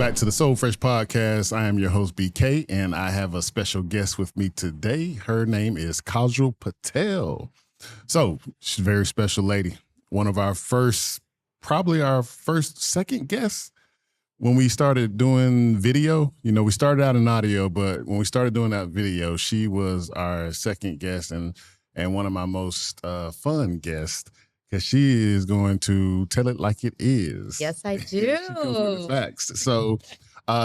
back to the Soul Fresh Podcast. I am your host, BK, and I have a special guest with me today. Her name is Kajal Patel. So she's a very special lady. One of our first, probably our second guest when we started doing video. You know, we started out in audio, but when we started doing that video, she was our second guest and one of my most fun guests. Because she is going to tell it like it is. Yes, I do. She comes with the facts. So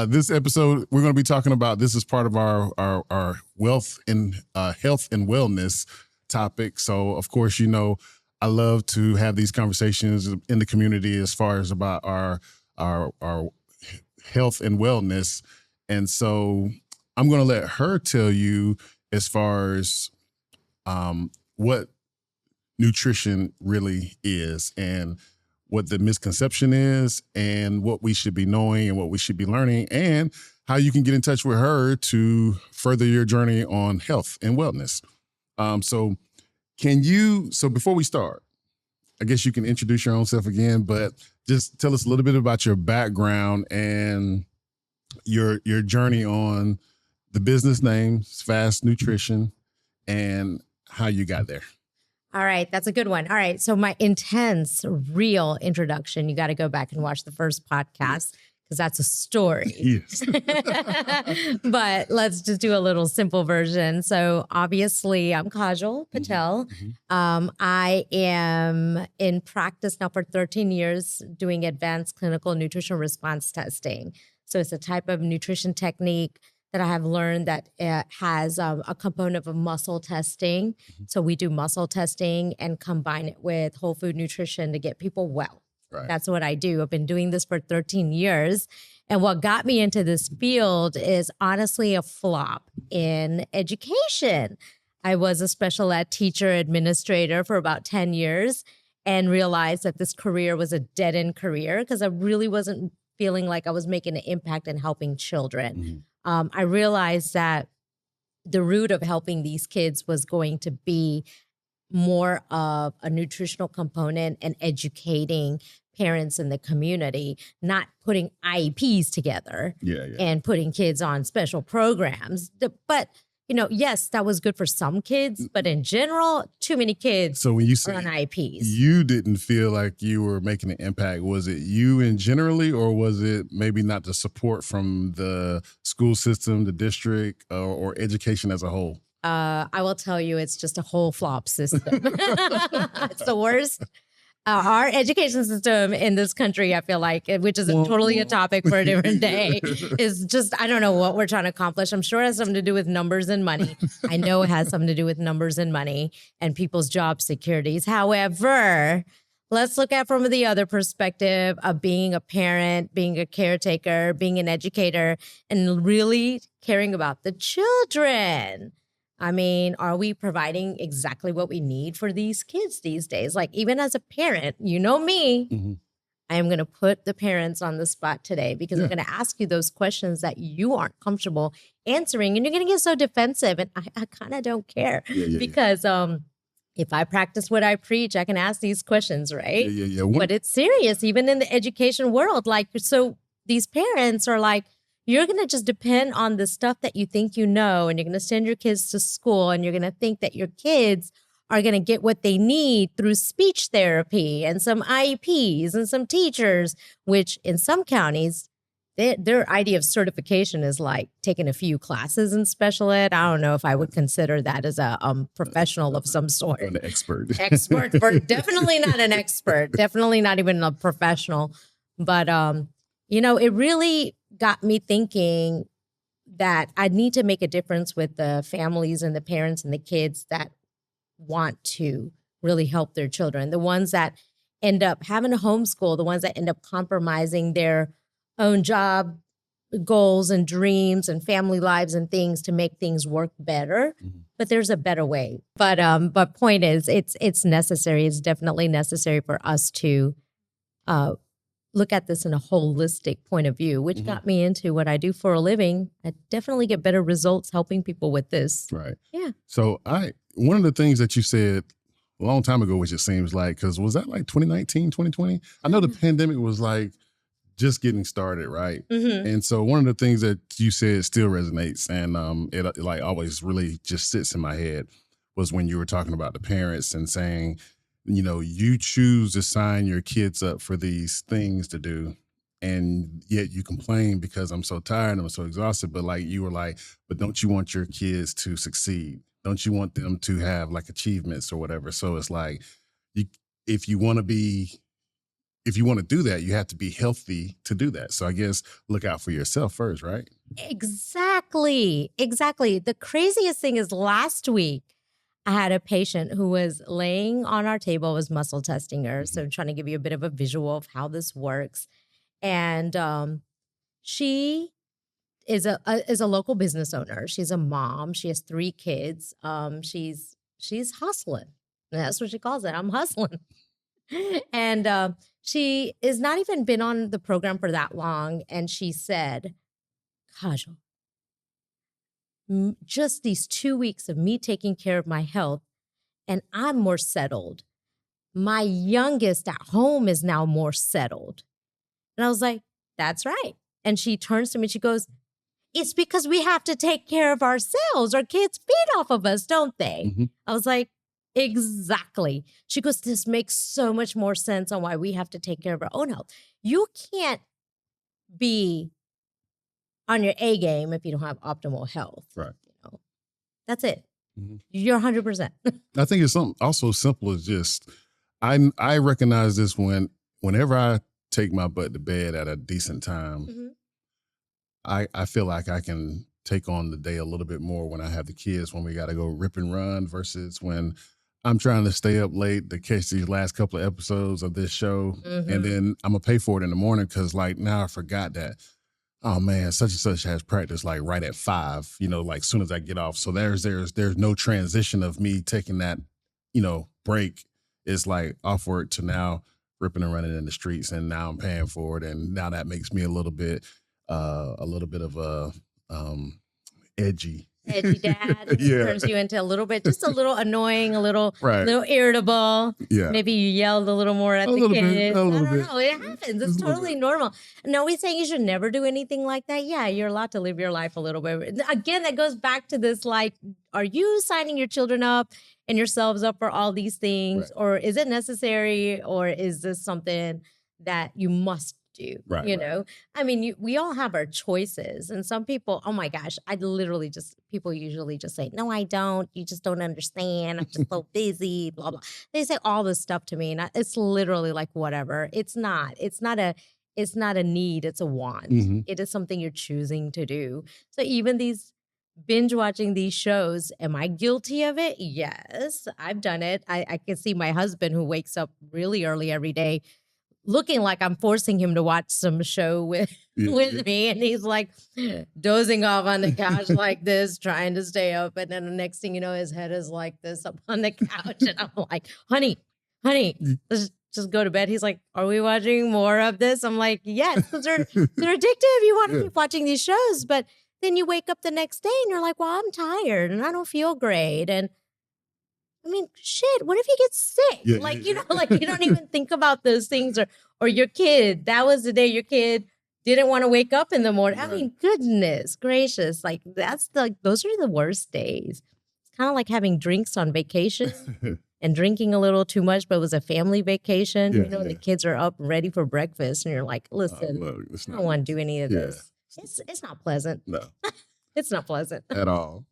this episode, we're going to be talking about, this is part of our wealth and health and wellness topic. So, of course, you know, I love to have these conversations in the community as far as about our health and wellness. And so I'm going to let her tell you as far as what nutrition really is and what the misconception is and what we should be knowing and what we should be learning and how you can get in touch with her to further your journey on health and wellness. So before we start, I guess you can introduce your own self again, but just tell us a little bit about your background and your journey on the business name, Svast Nutrition, and how you got there. All right, that's a good one. All right, so my intense, real introduction, you got to go back and watch the first podcast because that's a story. Yes. But let's just do a little simple version. So obviously, I'm Kajal Patel. Mm-hmm. I am in practice now for 13 years doing advanced clinical nutrition response testing. So it's a type of nutrition technique that I have learned that it has a component of muscle testing. Mm-hmm. So we do muscle testing and combine it with whole food nutrition to get people well. Right. That's what I do. I've been doing this for 13 years. And what got me into this field is honestly a flop in education. I was a special ed teacher administrator for about 10 years and realized that this career was a dead-end career because I really wasn't feeling like I was making an impact in helping children. Mm-hmm. I realized that the root of helping these kids was going to be more of a nutritional component and educating parents in the community, not putting IEPs together and putting kids on special programs. But, you know, yes, that was good for some kids, but in general, too many kids so when you say are on IEPs. You didn't feel like you were making an impact. Was it you in generally, or was it maybe not the support from the school system, the district, or education as a whole? I will tell you, it's just a whole flop system. It's the worst. Our education system in this country, I feel like, which is totally a topic for a different day, is just, I don't know what we're trying to accomplish. I'm sure it has something to do with numbers and money. I know it has something to do with numbers and money and people's job securities. However, let's look at from the other perspective of being a parent, being a caretaker, being an educator, and really caring about the children. I mean, are we providing exactly what we need for these kids these days? Like, even as a parent, you know me, mm-hmm. I am going to put the parents on the spot today because I'm going to ask you those questions that you aren't comfortable answering. And you're going to get so defensive. And I kind of don't care because if I practice what I preach, I can ask these questions, right? But it's serious, even in the education world. Like, so these parents are like, you're going to just depend on the stuff that you think you know, and you're going to send your kids to school, and you're going to think that your kids are going to get what they need through speech therapy and some IEPs and some teachers, which in some counties, their idea of certification is like taking a few classes in special ed. I don't know if I would consider that as a professional of some sort. An expert. Definitely not an expert. Definitely not even a professional. But, you know, it really got me thinking that I need to make a difference with the families and the parents and the kids that want to really help their children. The ones that end up having a homeschool, the ones that end up compromising their own job goals and dreams and family lives and things to make things work better. Mm-hmm. But there's a better way. But point is, it's necessary. It's definitely necessary for us to look at this in a holistic point of view, which got me into what I do for a living. I definitely get better results helping people with this. Right. Yeah. So one of the things that you said a long time ago, which it seems like, because was that like 2019, 2020? I know the pandemic was like just getting started, right? Mm-hmm. And so one of the things that you said still resonates, and it like always really just sits in my head, was when you were talking about the parents and saying, you know, you choose to sign your kids up for these things to do, and yet you complain because I'm so tired, I'm so exhausted. But like you were like, but don't you want your kids to succeed? Don't you want them to have like achievements or whatever? So it's like, you, if you want to be, if you want to do that, you have to be healthy to do that. So I guess look out for yourself first, right? Exactly. Exactly. The craziest thing is last week, I had a patient who was laying on our table, was muscle testing her. So I'm trying to give you a bit of a visual of how this works. And she is a local business owner. She's a mom. She has 3 kids. She's hustling. And that's what she calls it. I'm hustling. And she has not even been on the program for that long. And she said, Kajal, just these 2 weeks of me taking care of my health, and I'm more settled. My youngest at home is now more settled. And I was like, that's right. And she turns to me, she goes, it's because we have to take care of ourselves. Our kids feed off of us, don't they? Mm-hmm. I was like, exactly. She goes, this makes so much more sense on why we have to take care of our own health. You can't be on your A game if you don't have optimal health. Right. You know, that's it. Mm-hmm. You're 100%. I think it's something also simple as just, I recognize this whenever I take my butt to bed at a decent time, Mm-hmm. I feel like I can take on the day a little bit more when I have the kids, when we got to go rip and run, versus when I'm trying to stay up late to catch these last couple of episodes of this show. Mm-hmm. And then I'm going to pay for it in the morning because like now I forgot that, oh man, such and such has practice like right at 5, you know, like soon as I get off. So there's no transition of me taking that, you know, break. It's like off work to now ripping and running in the streets, and now I'm paying for it. And now that makes me a little bit of a edgy dad. Yeah. Turns you into a little bit, just a little annoying, a little Right. little irritable. Yeah. Maybe you yelled a little more at A the little kids. bit, a I little don't bit. know. It happens. It's Just a little totally bit. normal. No, we saying you should never do anything like that. Yeah, you're allowed to live your life a little bit. Again, that goes back to this, like, are you signing your children up and yourselves up for all these things? Right. Or is it necessary? Or is this something that you must do? Right, You right. know? I mean, we all have our choices. And some people, oh my gosh, people usually just say, no, I don't. You just don't understand. I'm just so busy, blah, blah. They say all this stuff to me. And it's literally like, whatever. It's not a need. It's a want. Mhm. It is something you're choosing to do. So even these binge watching these shows, am I guilty of it? Yes, I've done it. I can see my husband, who wakes up really early every day, looking like I'm forcing him to watch some show with me. And he's like dozing off on the couch like this, trying to stay up. And then the next thing you know, his head is like this up on the couch. And I'm like, honey, let's just go to bed. He's like, are we watching more of this? I'm like, yes, because they're addictive. You want to keep watching these shows. But then you wake up the next day and you're like, well, I'm tired and I don't feel great. And I mean, shit, what if you get sick? Yeah, like, yeah, you know, like you don't even think about those things, or your kid, that was the day your kid didn't want to wake up in the morning. I Right. mean, goodness gracious. Like those are the worst days. It's kind of like having drinks on vacation and drinking a little too much, but it was a family vacation, Yeah, you know, and the yeah. kids are up ready for breakfast and you're like, listen, Look, it's I not don't want to do any of Yeah. this. It's not pleasant. no It's not pleasant. at all.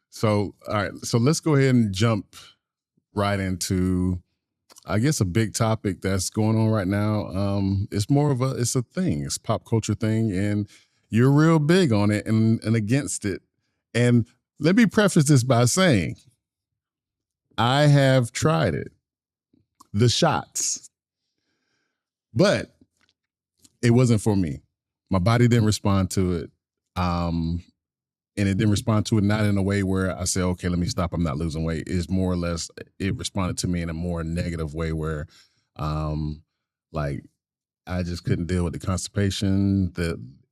So all right, so let's go ahead and jump right into, I guess, a big topic that's going on right now. It's a thing. It's a pop culture thing, and you're real big on it and against it. And let me preface this by saying, I have tried it, the shots, but it wasn't for me. My body didn't respond to it. And it didn't respond to it, not in a way where I say, okay, let me stop, I'm not losing weight. It's more or less, it responded to me in a more negative way where, like, I just couldn't deal with the constipation,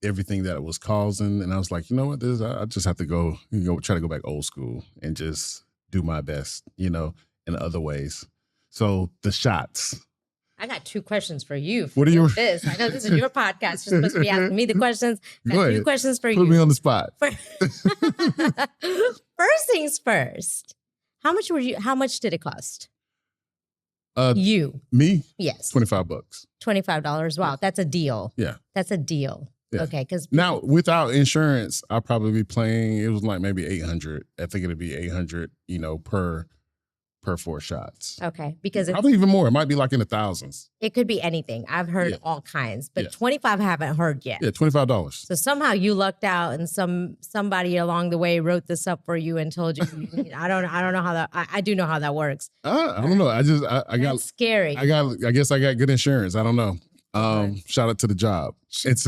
everything that it was causing. And I was like, you know what, I just have to go try to go back old school and just do my best, you know, in other ways. So the shots, I got 2 questions for you. What are your this? I know this is your podcast. You're supposed to be asking me the questions. Got 2 questions for you. Put me on the spot. First things first. How much did it cost? You. Me? Yes. $25. $25. Wow, that's a deal. Yeah. That's a deal. Yeah. Okay, because now without insurance, I'll probably be paying. It was like maybe 800. I think it'd be 800, per 4 shots. Okay, because probably even more. It might be like in the thousands. It could be anything. I've heard all kinds, but 25 I haven't heard yet. Yeah, $25. So somehow you lucked out, and somebody along the way wrote this up for you and told you. I don't know how that. I do know how that works. I don't know. I got scary. I guess I got good insurance. I don't know. Shout out to the job. It's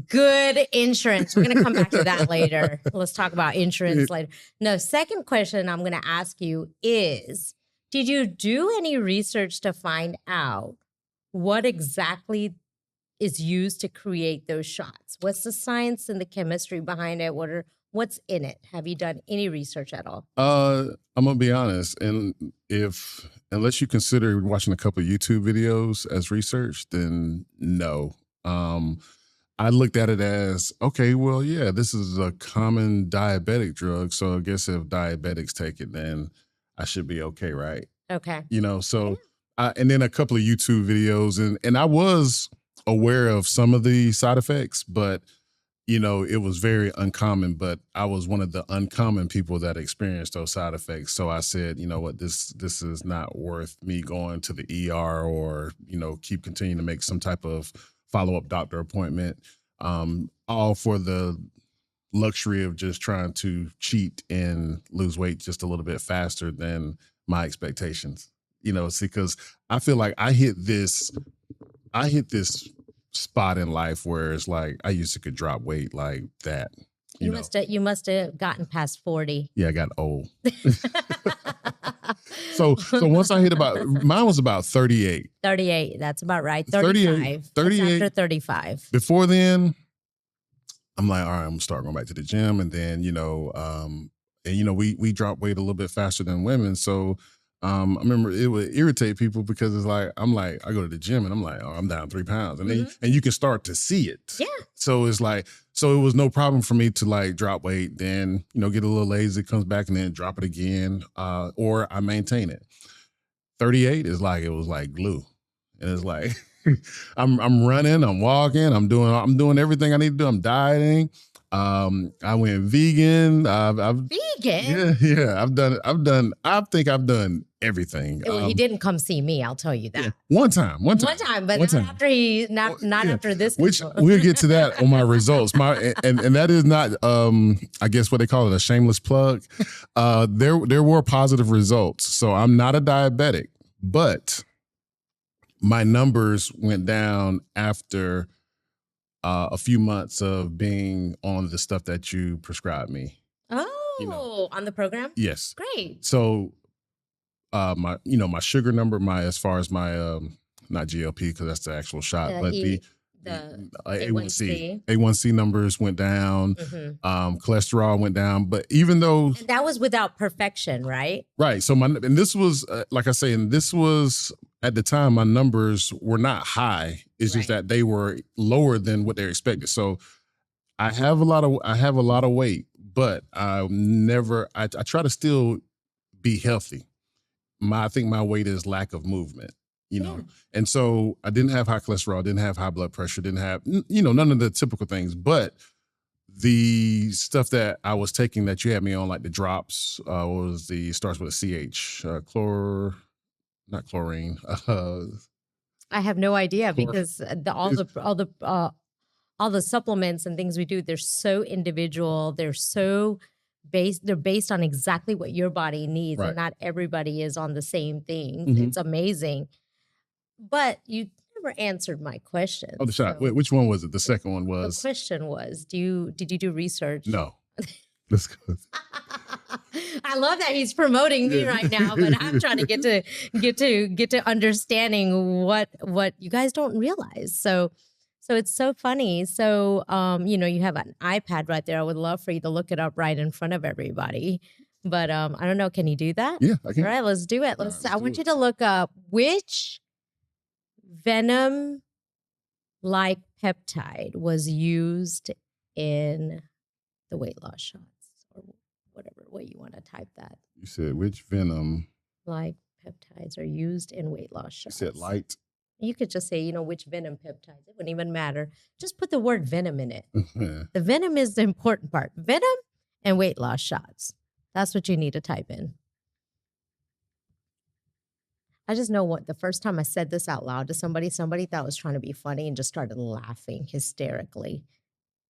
good insurance. We're gonna come back to that later. Let's talk about insurance later. No, second question I'm gonna ask you is, did you do any research to find out what exactly is used to create those shots? What's the science and the chemistry behind it? What's in it? Have you done any research at all? I'm gonna be honest, and unless you consider watching a couple of YouTube videos as research, then no. I looked at it as, okay, well, yeah, this is a common diabetic drug, so I guess if diabetics take it, then I should be okay, right? Okay. And then a couple of YouTube videos, and I was aware of some of the side effects, but it was very uncommon, but I was one of the uncommon people that experienced those side effects. So I said, you know what, this is not worth me going to the ER or, keep continuing to make some type of follow-up doctor appointment, all for the luxury of just trying to cheat and lose weight just a little bit faster than my expectations. Because I feel like I hit this spot in life where it's like I used to could drop weight like that. You must have gotten past 40. Yeah, I got old. So once I hit mine was about 38. 38, that's about right. 35. 38. After 35. Before then, I'm like, all right, I'm gonna start going back to the gym, and then we drop weight a little bit faster than women, so. I remember it would irritate people because it's like, I go to the gym and I'm like, oh, I'm down 3 pounds. And then, and you can start to see it. Yeah. So it's like, so it was no problem for me to like drop weight, then, get a little lazy, comes back and then drop it again. Or I maintain it. 38 is like, it was like glue. And it's like, I'm running, I'm walking, I'm doing everything I need to do. I'm dieting. I went vegan. Vegan? Yeah. I think I've done everything. Well, he didn't come see me, I'll tell you that. Yeah. One time, but not after this. Which we'll get to that on my results. And that is not, I guess what they call it, a shameless plug. There were positive results. So I'm not a diabetic, but my numbers went down after a few months of being on the stuff that you prescribed me. Oh, on the program? Yes. Great. So my sugar number, as far as my not GLP because that's the actual shot, but the A1C numbers went down, cholesterol went down, but even though and that was without perfection, right? Right. So and this was like I say, and this was at the time my numbers were not high. It's just that they were lower than what they expected. So I have a lot of weight, but I try to still be healthy. I think my weight is lack of movement, and so I didn't have high cholesterol, didn't have high blood pressure, didn't have, none of the typical things, but the stuff that I was taking that you had me on, like the drops, starts with a CH, not chlorine. I have no idea because all the supplements and things we do, they're so individual. They're so based on exactly what your body needs, and not everybody is on the same thing. It's amazing. But you never answered my question. Oh, the shot. Wait, which one was it? The second one was. The question was, did you do research? No. Let's go. I love that he's promoting me right now, but I'm trying to get to understanding what you guys don't realize. So it's so funny. So you have an iPad right there. I would love for you to look it up right in front of everybody. But I don't know. Can you do that? Yeah, I can. All right, let's do it. I want you to look up which venom-like peptide was used in the weight loss shots, or whatever way you want to type that. You said which venom? Like peptides are used in weight loss shots. You said light. You could just say, which venom peptides. It wouldn't even matter. Just put the word venom in it. Yeah. The venom is the important part. Venom and weight loss shots. That's what you need to type in. I just know what the first time I said this out loud to somebody thought I was trying to be funny and just started laughing hysterically.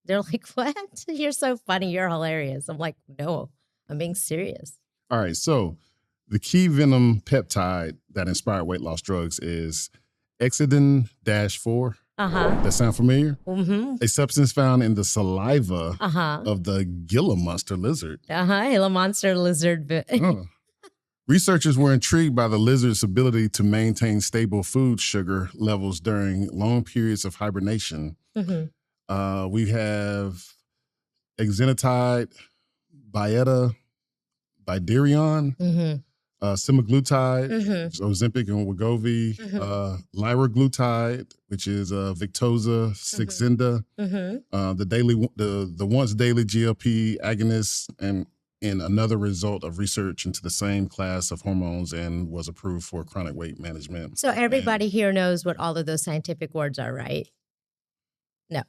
They're like, what? You're so funny. You're hilarious. I'm like, no, I'm being serious. All right. So the key venom peptide that inspired weight loss drugs is Exidin-4. That sound familiar? Mm-hmm. A substance found in the saliva of the Gila monster lizard. Gila monster lizard. Researchers were intrigued by the lizard's ability to maintain stable food sugar levels during long periods of hibernation. Mm-hmm. We have exenatide, Byetta, Biderion, semaglutide, Ozempic and Wegovy, liraglutide, which is Victoza, Saxenda, the once daily GLP agonists, and another result of research into the same class of hormones, and was approved for chronic weight management. So everybody here knows what all of those scientific words are, right? No.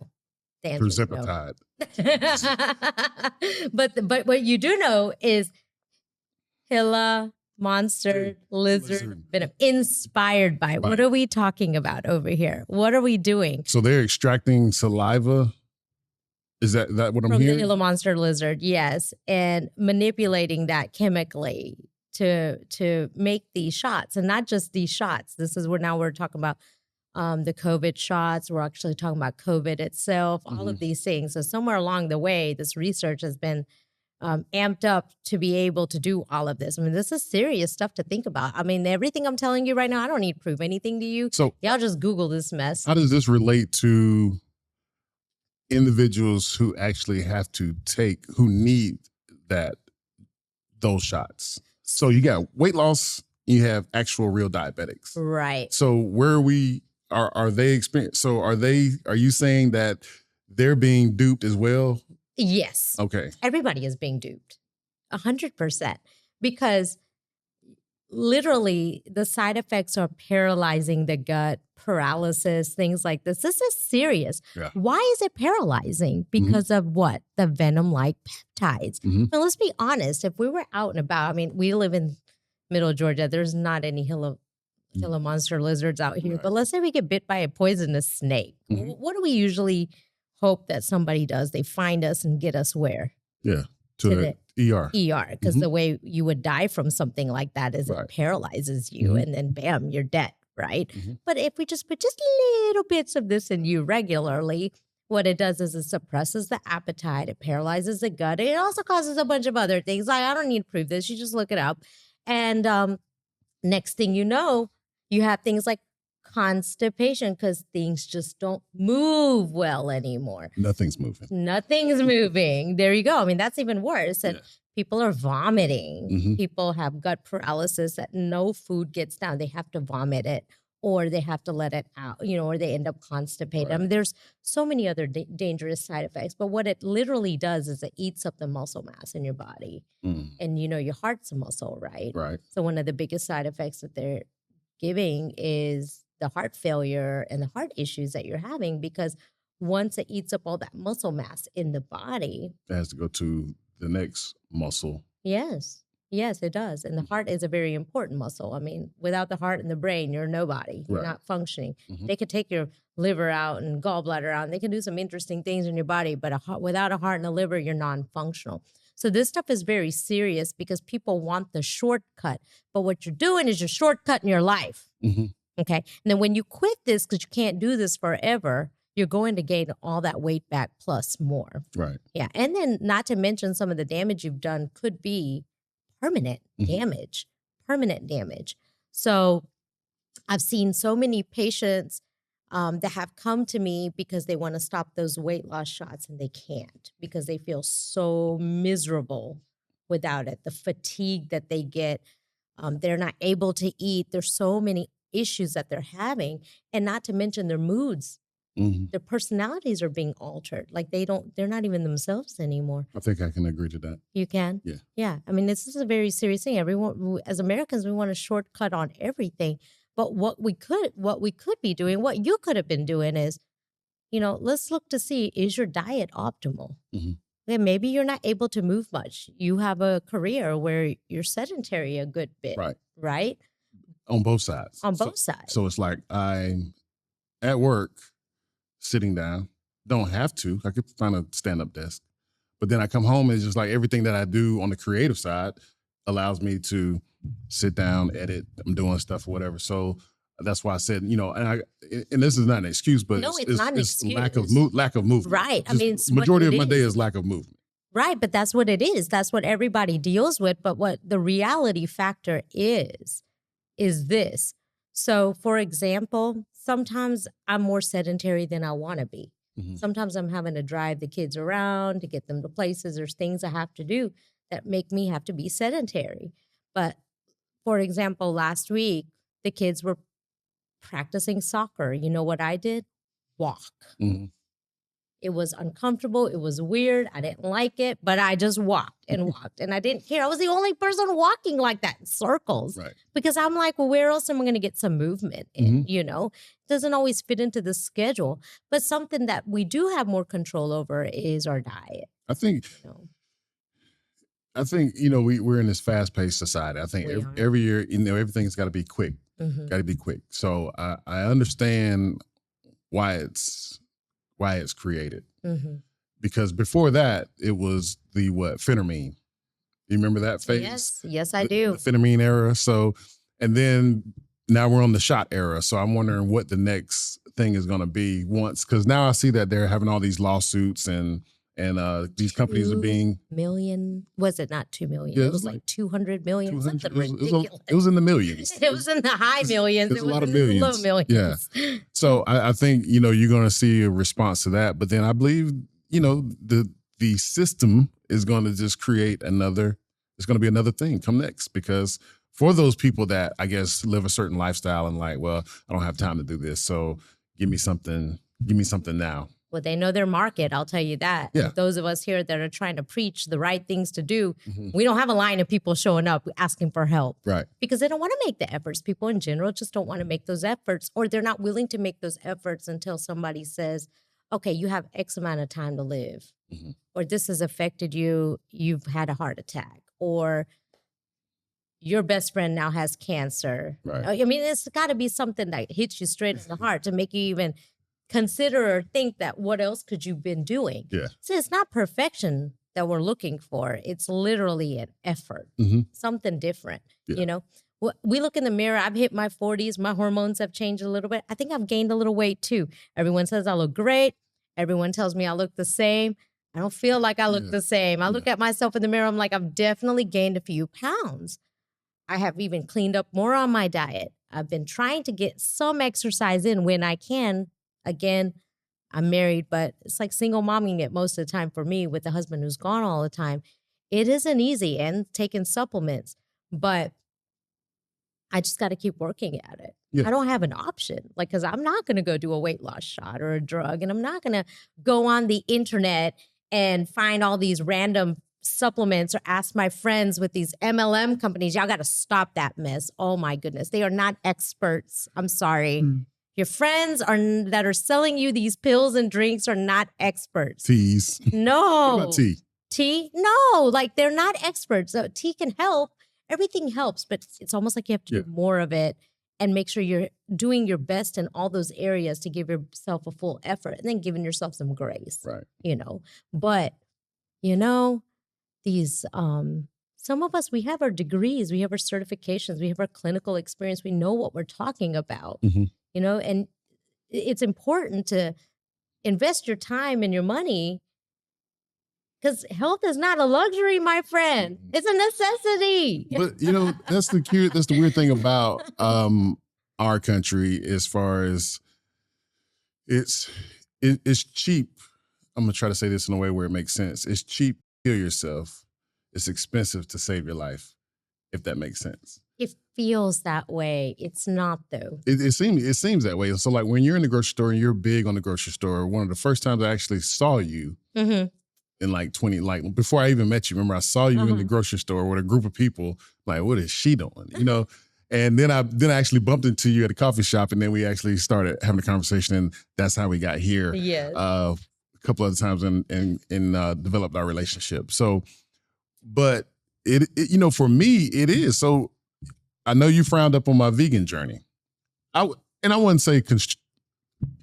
Tirzepatide. No. But what you do know is Gila monster lizard venom, inspired by. What are we talking about over here? What are we doing? So they're extracting saliva. Is that what I'm hearing? From the Gila monster lizard, yes, and manipulating that chemically to make these shots, and not just these shots. This is where now we're talking about the COVID shots. We're actually talking about COVID itself. All of these things. So somewhere along the way, this research has been amped up to be able to do all of this. I mean, this is serious stuff to think about. I mean, everything I'm telling you right now, I don't need to prove anything to you. So y'all just Google this mess. How does this relate to individuals who actually have to who need those shots? So you got weight loss, you have actual real diabetics. Right. So where are they experiencing? So are you saying that they're being duped as well? Yes. Okay. Everybody is being duped. 100%. Because literally the side effects are paralyzing the gut, paralysis, things like this. This is serious. Yeah. Why is it paralyzing? Because of what? The venom-like peptides. Now, let's be honest. If we were out and about, I mean, we live in middle Georgia. There's not any Gila monster lizards out here. Right. But let's say we get bit by a poisonous snake. What do we usually hope that somebody does? They find us and get us where? Yeah, to the ER. Because the way you would die from something like that is it paralyzes you and then bam, you're dead, right? But if we just put just little bits of this in you regularly, what it does is it suppresses the appetite, it paralyzes the gut. It also causes a bunch of other things. Like, I don't need to prove this. You just look it up. And next thing you know, you have things like constipation because things just don't move well anymore. Nothing's moving. There you go. I mean, that's even worse. And people are vomiting. People have gut paralysis that no food gets down. They have to vomit it, or they have to let it out, or they end up constipated. Right. I mean, there's so many other dangerous side effects. But what it literally does is it eats up the muscle mass in your body. And, your heart's a muscle, right? Right. So one of the biggest side effects that they're giving is the heart failure and the heart issues that you're having, because once it eats up all that muscle mass in the body, it has to go to the next muscle. Yes, it does. And the heart is a very important muscle. I mean, without the heart and the brain, you're nobody. You're not functioning. They could take your liver out and gallbladder out, and they can do some interesting things in your body, but without a heart and a liver, you're non-functional. So this stuff is very serious because people want the shortcut. But what you're doing is you're shortcutting your life. Okay. And then when you quit this, because you can't do this forever, you're going to gain all that weight back plus more. Right. Yeah. And then not to mention some of the damage you've done could be permanent damage. So I've seen so many patients that have come to me because they want to stop those weight loss shots and they can't because they feel so miserable without it. The fatigue that they get, they're not able to eat. There's so many issues that they're having, and not to mention their moods. Their personalities are being altered. Like they're not even themselves anymore. I think I can agree to that. You can? Yeah. Yeah. I mean, this is a very serious thing. Everyone, as Americans, we want a shortcut on everything. But what we could be doing, what you could have been doing is, let's look to see, is your diet optimal? Then maybe you're not able to move much. You have a career where you're sedentary a good bit. Right? On both sides. On both sides. So it's like I'm at work, sitting down, don't have to. I could find a stand-up desk. But then I come home and it's just like everything that I do on the creative side allows me to sit down, edit, I'm doing stuff or whatever. So that's why I said, and this is not an excuse, but no, it's not an excuse. lack of movement. Right. I mean, majority of my day is lack of movement. Right. But that's what it is. That's what everybody deals with. But what the reality factor is this. So, for example, sometimes I'm more sedentary than I want to be. Sometimes I'm having to drive the kids around to get them to places. There's things I have to do that make me have to be sedentary. But, for example, last week, the kids were practicing soccer. You know what I did? Walk. It was uncomfortable. It was weird. I didn't like it, but I just walked and walked, and I didn't care. I was the only person walking like that in circles, because I'm like, well, where else am I going to get some movement in? It doesn't always fit into the schedule, but something that we do have more control over is our diet. I think, we're in this fast-paced society. I think every year, everything's got to be quick. Got to be quick. So I understand why it's created. Because before that, it was the phentermine. You remember that phase? Yes, I do. The phentermine era. So, and then now we're on the shot era. So I'm wondering what the next thing is going to be because now I see that they're having all these lawsuits and these companies are being was it not 2 million? Yeah, it was like 200 million. Something ridiculous. It was in the millions. It was in the high millions. It was a lot of millions. Low millions. Yeah. So I think, you're going to see a response to that. But then I believe, the system is going to just create it's going to be another thing come next. Because for those people that, I guess, live a certain lifestyle and like, well, I don't have time to do this. So give me something now. Well, they know their market, I'll tell you that. Yeah. Those of us here that are trying to preach the right things to do, we don't have a line of people showing up asking for help. Right. Because they don't want to make the efforts. People in general just don't want to make those efforts, or they're not willing to make those efforts until somebody says, okay, you have X amount of time to live, or this has affected you, you've had a heart attack, or your best friend now has cancer. Right. I mean, it's got to be something that hits you straight in the heart to make you even consider or think that what else could you been doing? Yeah. So it's not perfection that we're looking for. It's literally an effort, something different. Yeah. We look in the mirror. I've hit my 40s. My hormones have changed a little bit. I think I've gained a little weight too. Everyone says I look great. Everyone tells me I look the same. I don't feel like I look the same. I look at myself in the mirror. I'm like, I've definitely gained a few pounds. I have even cleaned up more on my diet. I've been trying to get some exercise in when I can. Again, I'm married, but it's like single momming it most of the time for me with a husband who's gone all the time. It isn't easy, and taking supplements, but I just got to keep working at it. Yeah. I don't have an option, because I'm not going to go do a weight loss shot or a drug, and I'm not going to go on the internet and find all these random supplements or ask my friends with these MLM companies. Y'all got to stop that mess. Oh my goodness. They are not experts. I'm sorry. Your friends that are selling you these pills and drinks are not experts. Teas. No. What about tea? Tea? No, they're not experts. So tea can help. Everything helps, but it's almost like you have to do more of it and make sure you're doing your best in all those areas to give yourself a full effort, and then giving yourself some grace. Right. But these some of us, we have our degrees, we have our certifications, we have our clinical experience, we know what we're talking about. And it's important to invest your time and your money, because health is not a luxury, my friend. It's a necessity. But that's the weird thing about our country, as far as it's cheap. I'm gonna try to say this in a way where it makes sense. It's cheap to kill yourself. It's expensive to save your life, if that makes sense. feels that way. It's not though. It seems that way. So like when you're in the grocery store and you're big on the grocery store, one of the first times I actually saw you Mm-hmm. in like before I even met you, remember I saw you in the grocery store with a group of people, like, what is she doing? You know? And then I actually bumped into you at a coffee shop, and then we actually started having a conversation, and that's how we got here. Yes. A couple other times and developed our relationship. So, but it you know, for me, it is. So I know you frowned up on my vegan journey. I wouldn't say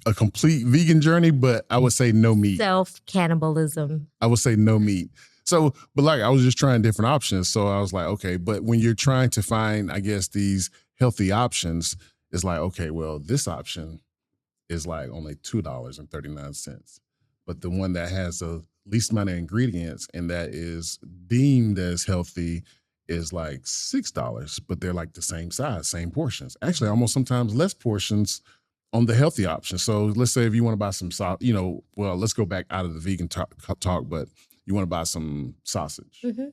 a complete vegan journey, but I would say no meat. Self-cannibalism. I would say no meat. So, but like I was just trying different options. So I was like, okay, but when you're trying to find, I guess, these healthy options, it's like, okay, well, this option is like only $2.39. But the one that has the least amount of ingredients and that is deemed as healthy is like $6, but they're like the same size, same portions. Actually, almost sometimes less portions on the healthy option. So let's say if you want to buy some you know, well, let's go back out of the vegan talk, but you want to buy some sausage. Mm-hmm.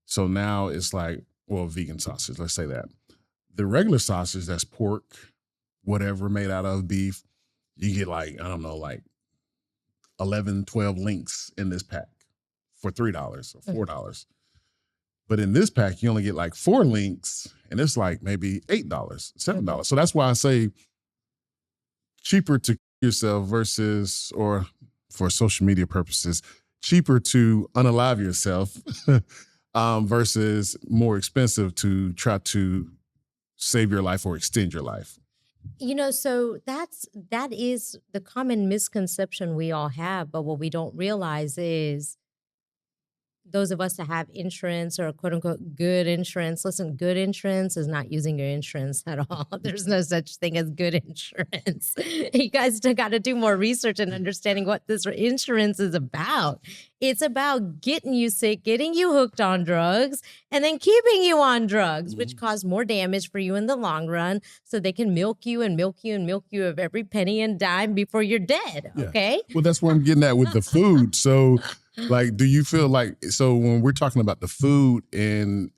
So now it's like, well, vegan sausage, let's say that. The regular sausage, that's pork, whatever, made out of beef, you get like, I don't know, like 11, 12 links in this pack for $3 or $4. But in this pack, you only get like 4 links, and it's like maybe $8, $7. So that's why I say cheaper to yourself versus, or for social media purposes, cheaper to unalive yourself versus more expensive to try to save your life or extend your life. You know, so that is the common misconception we all have, but what we don't realize is those of us that have insurance or quote unquote good insurance, listen, good insurance is not using your insurance at all. There's no such thing as good insurance. You guys still got to do more research and understanding what this insurance is about. It's about getting you sick, getting you hooked on drugs, and then keeping you on drugs, which cause more damage for you in the long run. So they can milk you and milk you and milk you of every penny and dime before you're dead. Yeah. Okay. Well, that's what I'm getting at with the food. So like, do you feel like, so when we're talking about the food and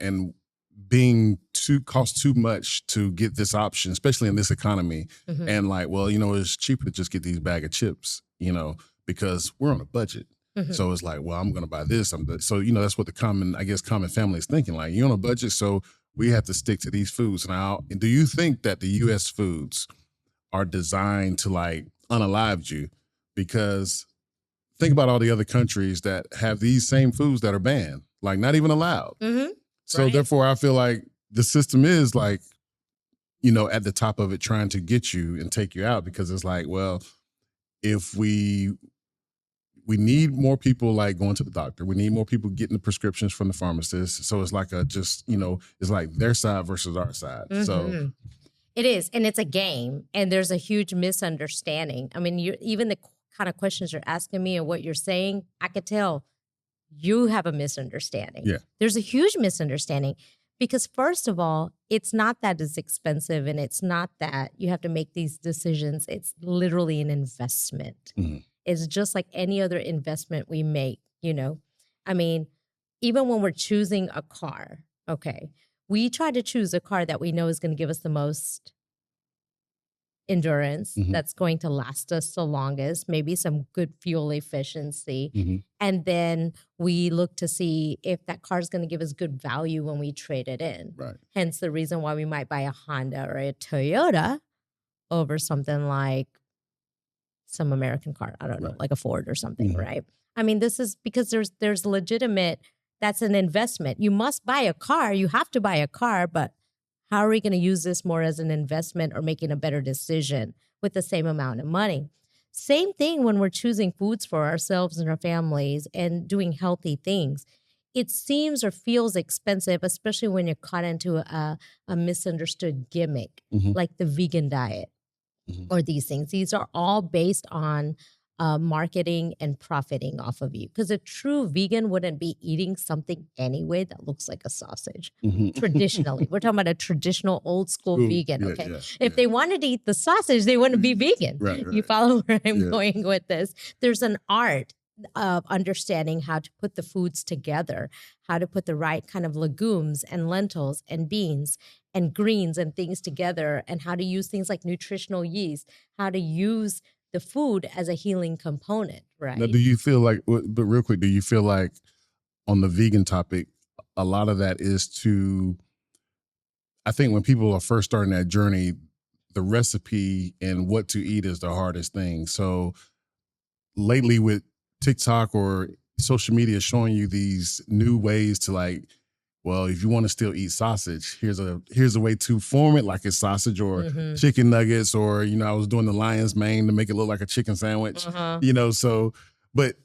being cost too much to get this option, especially in this economy, and like, well, you know, it's cheaper to just get these bag of chips, you know, because we're on a budget. So it's like, well, I'm going to buy this. So, you know, that's what the common family is thinking. Like, you're on a budget, so we have to stick to these foods. Now, do you think that the U.S. foods are designed to like unalive you? Because think about all the other countries that have these same foods that are banned, like not even allowed. So therefore, I feel like the system is like, you know, at the top of it, trying to get you and take you out, because it's like, well, if we need more people like going to the doctor. We need more people getting the prescriptions from the pharmacist. So it's like it's like their side versus our side. So it is. And it's a game. And there's a huge misunderstanding. I mean, even the kind of questions you're asking me and what you're saying, I could tell you have a misunderstanding. Yeah. There's a huge misunderstanding because first of all, it's not that it's expensive and it's not that you have to make these decisions. It's literally an investment. It's just like any other investment we make, you know. I mean, even when we're choosing a car, okay, we try to choose a car that we know is going to give us the most endurance, that's going to last us the longest, maybe some good fuel efficiency. And then we look to see if that car is going to give us good value when we trade it in. Right. Hence the reason why we might buy a Honda or a Toyota over something like some American car, I don't know, like a Ford or something, right? I mean, this is because there's legitimate, that's an investment. You must buy a car, you have to buy a car, but how are we going to use this more as an investment or making a better decision with the same amount of money? Same thing when we're choosing foods for ourselves and our families and doing healthy things. It seems or feels expensive, especially when you're caught into a misunderstood gimmick, like the vegan diet. Or these things. These are all based on marketing and profiting off of you. Because a true vegan wouldn't be eating something anyway that looks like a sausage. Traditionally. We're talking about a traditional old school vegan, okay? If they wanted to eat the sausage, they wouldn't be vegan. Right. You follow where I'm going with this? There's an art of understanding how to put the foods together, how to put the right kind of legumes and lentils and beans and greens and things together, and how to use things like nutritional yeast, how to use the food as a healing component, right? Now, do you feel like, but real quick, do you feel like on the vegan topic, a lot of that is I think when people are first starting that journey, the recipe and what to eat is the hardest thing. So lately with TikTok or social media showing you these new ways to like, well, if you want to still eat sausage, here's a way to form it like a sausage or chicken nuggets, or, I was doing the lion's mane to make it look like a chicken sandwich, so, but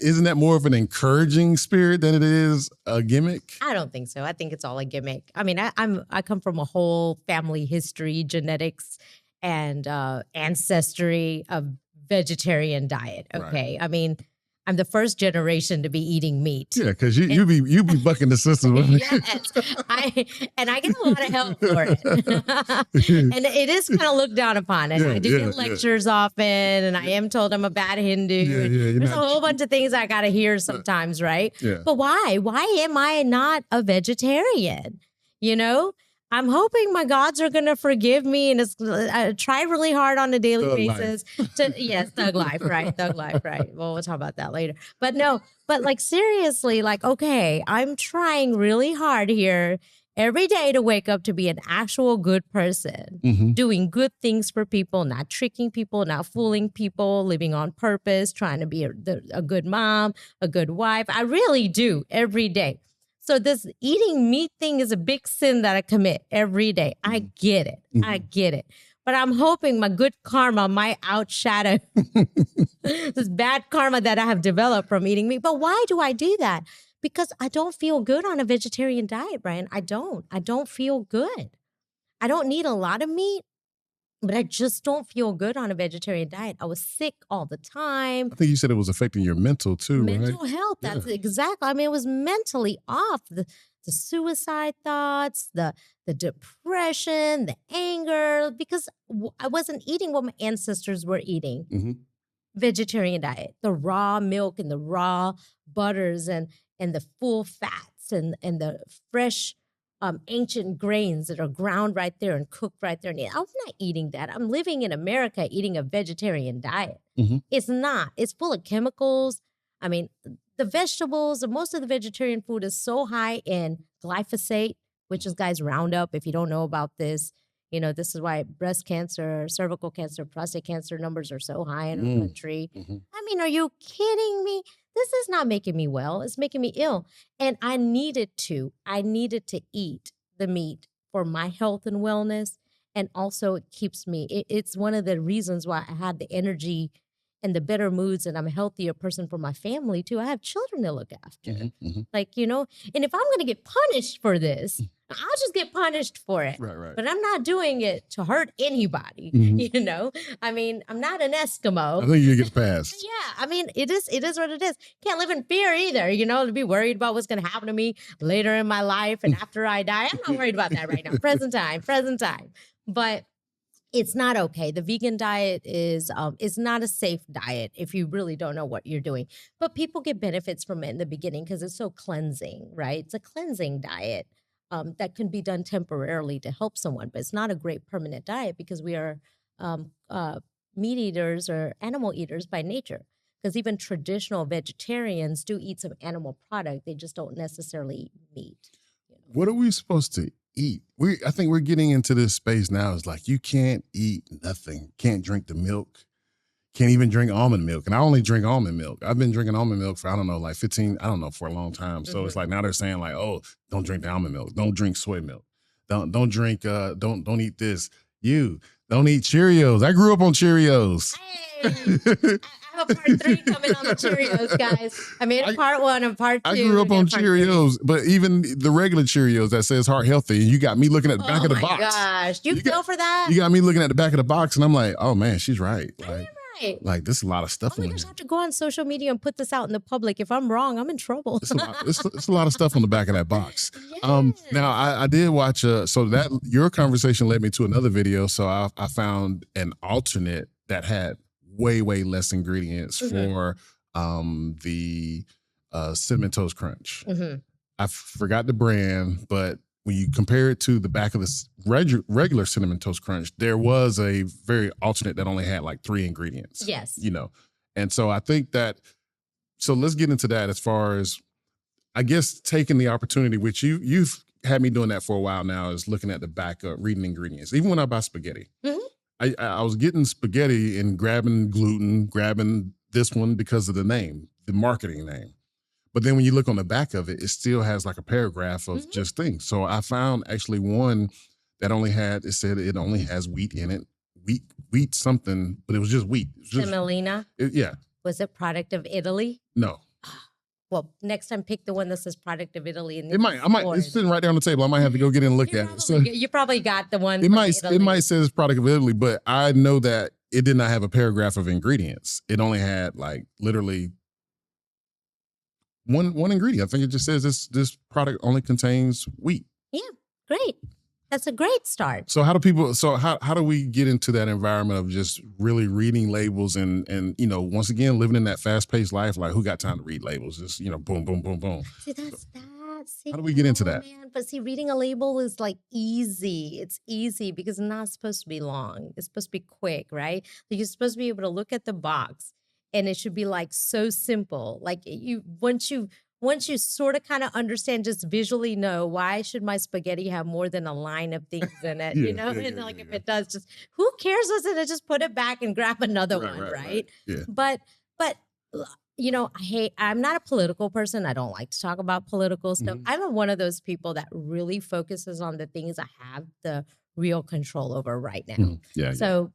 isn't that more of an encouraging spirit than it is a gimmick? I don't think so. I think it's all a gimmick. I mean, I come from a whole family history, genetics, and ancestry of vegetarian diet. Okay. Right. I mean, I'm the first generation to be eating meat. Yeah, because you be bucking the system. Yes, I get a lot of help for it, and it is kind of looked down upon. And I do get lectures often, and I am told I'm a bad Hindu. There's a whole bunch of things I got to hear sometimes, right? Yeah. But why? Why am I not a vegetarian? I'm hoping my gods are going to forgive me, and I try really hard on a daily basis thug life, right? Thug life, right? Well, we'll talk about that later. But no, like seriously, like, okay, I'm trying really hard here every day to wake up to be an actual good person, doing good things for people, not tricking people, not fooling people, living on purpose, trying to be a good mom, a good wife. I really do every day. So this eating meat thing is a big sin that I commit every day. I get it. I get it. But I'm hoping my good karma might outshadow this bad karma that I have developed from eating meat. But why do I do that? Because I don't feel good on a vegetarian diet, Brian. I don't feel good. I don't need a lot of meat, but I just don't feel good on a vegetarian diet. I was sick all the time. I think you said it was affecting your mental too, right? Mental health, that's exactly. I mean, it was mentally off. The suicide thoughts, the depression, the anger, because I wasn't eating what my ancestors were eating. Vegetarian diet, the raw milk and the raw butters and the full fats and the fresh ancient grains that are ground right there and cooked right there. And I'm not eating that. I'm living in America eating a vegetarian diet. It's not. It's full of chemicals. I mean, the vegetables, most of the vegetarian food is so high in glyphosate, which is, guys, Roundup. If you don't know about this, this is why breast cancer, cervical cancer, prostate cancer numbers are so high in our country. I mean, are you kidding me? This is not making me well. It's making me ill. And I needed to eat the meat for my health and wellness. And also it keeps me, it's one of the reasons why I had the energy and the better moods, and I'm a healthier person for my family too. I have children to look after. Like, and if I'm going to get punished for this, I'll just get punished for it. Right. But I'm not doing it to hurt anybody. I mean, I'm not an Eskimo. I think you get past. Yeah. I mean, it is what it is. Can't live in fear either, to be worried about what's going to happen to me later in my life and after I die. I'm not worried about that right now. Present time. But it's not okay. The vegan diet is not a safe diet if you really don't know what you're doing. But people get benefits from it in the beginning because it's so cleansing, right? It's a cleansing diet that can be done temporarily to help someone. But it's not a great permanent diet because we are meat eaters or animal eaters by nature. Because even traditional vegetarians do eat some animal product. They just don't necessarily eat meat. What are we supposed to eat? I think we're getting into this space now. It's like you can't eat nothing. Can't drink the milk. Can't even drink almond milk. And I only drink almond milk. I've been drinking almond milk for, like 15, for a long time. So it's like now they're saying like, oh, don't drink the almond milk. Don't drink soy milk. Don't drink, don't eat this. You don't eat Cheerios. I grew up on Cheerios. Hey, I have a part 3 coming on the Cheerios, guys. I made a part 1 and part 2. I grew up on Cheerios, but even the regular Cheerios that says heart healthy, and you got me looking at the back of the box. Oh my gosh, you fell for that? You got me looking at the back of the box, and I'm like, oh man, she's right. Like there's a lot of stuff on there. I have to go on social media and put this out in the public. If I'm wrong, I'm in trouble. It's a lot of stuff on the back of that box. Yes. Now I did watch so that your conversation led me to another video. So I found an alternate that had way less ingredients for the cinnamon toast crunch. I forgot the brand, but when you compare it to the back of the regular Cinnamon Toast Crunch, there was a very alternate that only had like 3 ingredients. Yes. You know, and so I think that, so let's get into that as far as, I guess, taking the opportunity, which you've had me doing that for a while now, is looking at the back of reading ingredients. Even when I buy spaghetti, I was getting spaghetti and grabbing gluten, grabbing this one because of the name, the marketing name. But then when you look on the back of it, it still has like a paragraph of just things. So I found actually one that it said it only has wheat in it, wheat something, but it was just wheat. Semolina? Yeah. Was it product of Italy? No. Well, next time pick the one that says product of Italy. And It's sitting right down the table. I might have to go get in and look at it. So you probably got the one. It might say it's product of Italy, but I know that it did not have a paragraph of ingredients. It only had like literally one ingredient. I think it just says this product only contains wheat. Yeah, great. That's a great start. So how do we get into that environment of just really reading labels and you know, once again, living in that fast-paced life, like who got time to read labels? Just, you know, boom, boom, boom, boom. See, that's that. See, how do we get into that? Man. But see, reading a label is like easy. It's easy because it's not supposed to be long. It's supposed to be quick, right? So you're supposed to be able to look at the box and it should be like so simple. Like once you sort of kind of understand, just visually know, why should my spaghetti have more than a line of things in it? You know, if it does, just who cares? Listen, to just put it back and grab another one, right? Yeah. But you know, I'm not a political person. I don't like to talk about political stuff. I'm one of those people that really focuses on the things I have the real control over right now.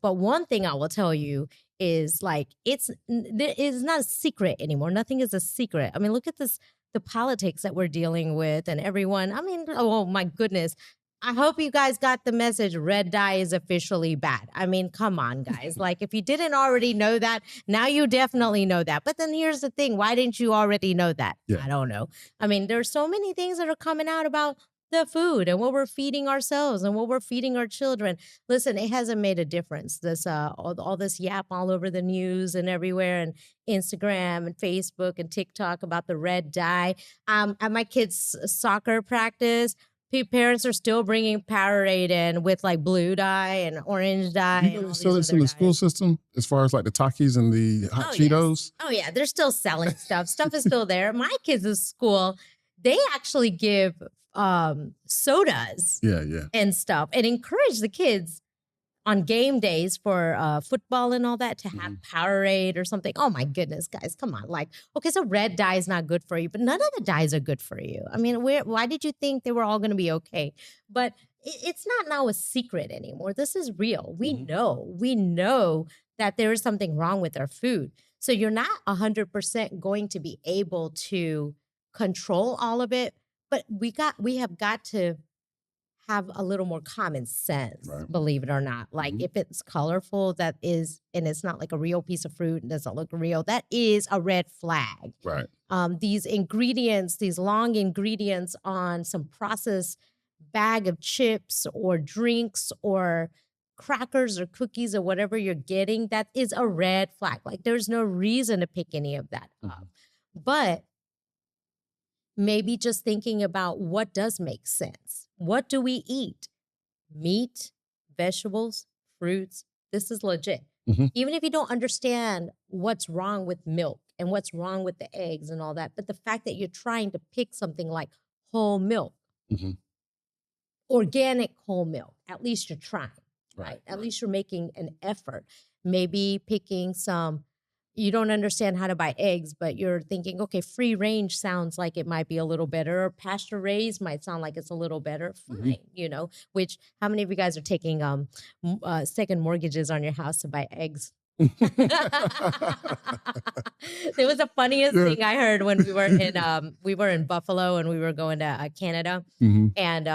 But one thing I will tell you is like, it's not a secret anymore. Nothing is a secret. I mean, look at this, the politics that we're dealing with and everyone. I mean, oh my goodness. I hope you guys got the message. Red dye is officially bad. I mean, come on, guys. Like, if you didn't already know that, now you definitely know that. But then here's the thing. Why didn't you already know that? Yeah. I don't know. I mean, there's so many things that are coming out about the food and what we're feeding ourselves and what we're feeding our children. Listen, it hasn't made a difference. This all this yap all over the news and everywhere, and Instagram and Facebook and TikTok about the red dye. At my kids' soccer practice, parents are still bringing Powerade in with like blue dye and orange dye. You know, so it's in the school system as far as like the Takis and the hot Cheetos? Yes. Oh, yeah. They're still selling stuff. Stuff is still there. My kids' school, they actually give sodas and stuff and encourage the kids on game days for football and all that to have Powerade or something. Oh my goodness, guys, come on. Like, okay, so red dye is not good for you, but none of the dyes are good for you. I mean, why did you think they were all going to be okay? But it's not now a secret anymore. This is real. We know that there is something wrong with our food. So you're not 100% going to be able to control all of it, but we have got to have a little more common sense, believe it or not. Like if it's colorful, and it's not like a real piece of fruit and doesn't look real, that is a red flag. Right. These ingredients, these long ingredients on some processed bag of chips or drinks or crackers or cookies or whatever you're getting, that is a red flag. Like there's no reason to pick any of that up. But maybe just thinking about what does make sense. What do we eat? Meat, vegetables, fruits. This is legit. Even if you don't understand what's wrong with milk and what's wrong with the eggs and all that, but the fact that you're trying to pick something like whole milk, organic whole milk, at least you're trying, right? At least you're making an effort. Maybe picking some, you don't understand how to buy eggs, but you're thinking, okay, free range sounds like it might be a little better, or pasture raised might sound like it's a little better. Fine, you know, which, how many of you guys are taking second mortgages on your house to buy eggs? It was the funniest thing I heard when we were in Buffalo and we were going to Canada. And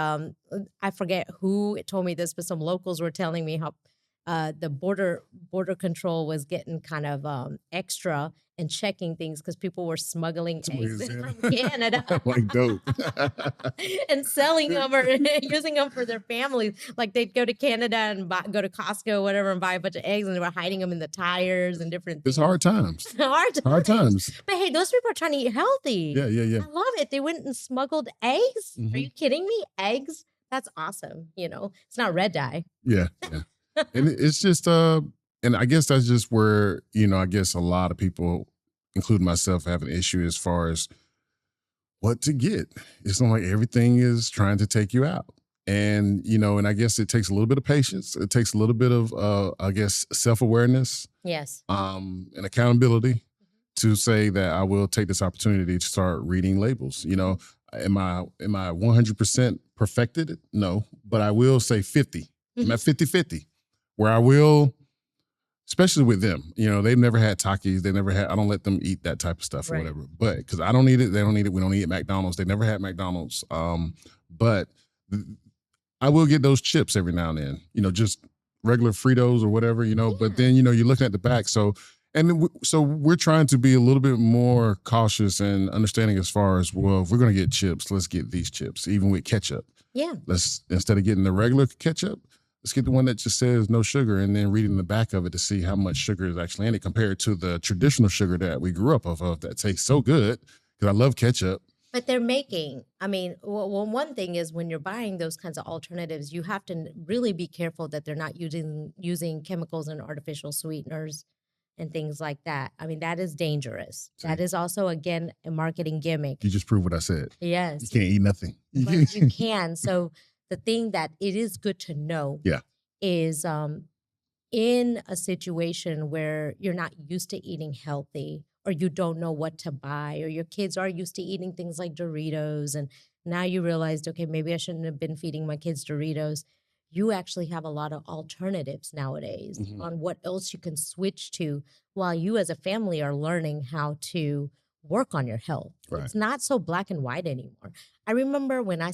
I forget who told me this, but some locals were telling me how the border control was getting kind of extra and checking things because people were smuggling eggs Yeah. from Canada. Like dope. And selling them or using them for their families. Like they'd go to Canada and go to Costco, whatever, and buy a bunch of eggs, and they were hiding them in the tires and different things. It's hard times. Hard times. But hey, those people are trying to eat healthy. Yeah. I love it. They went and smuggled eggs. Are you kidding me? Eggs? That's awesome. It's not red dye. Yeah. And it's just, and I guess that's just where, I guess a lot of people, including myself, have an issue as far as what to get. It's not like everything is trying to take you out. And, and I guess it takes a little bit of patience. It takes a little bit of, I guess, self-awareness. Yes. And accountability to say that I will take this opportunity to start reading labels. Am I 100% perfected? No, but I will say 50. I'm at 50-50, where I will, especially with them, they've never had Takis. I don't let them eat that type of stuff or whatever. But because I don't eat it, they don't eat it. We don't eat at McDonald's. They never had McDonald's. But I will get those chips every now and then, just regular Fritos or whatever, but then, you're looking at the back. So we're trying to be a little bit more cautious and understanding as far as, well, if we're going to get chips, let's get these chips, even with ketchup. Yeah. Instead of getting the regular ketchup, let's get the one that just says no sugar, and then reading the back of it to see how much sugar is actually in it compared to the traditional sugar that we grew up of that tastes so good, because I love ketchup. But they're making, one thing is when you're buying those kinds of alternatives, you have to really be careful that they're not using chemicals and artificial sweeteners and things like that. That is dangerous. That is also, again, a marketing gimmick. You just proved what I said. Yes. You can't eat nothing. But you can. So the thing that it is good to know is in a situation where you're not used to eating healthy, or you don't know what to buy, or your kids are used to eating things like Doritos, and now you realized, okay, maybe I shouldn't have been feeding my kids Doritos. You actually have a lot of alternatives nowadays on what else you can switch to while you as a family are learning how to work on your health. Right. It's not so black and white anymore. I remember when my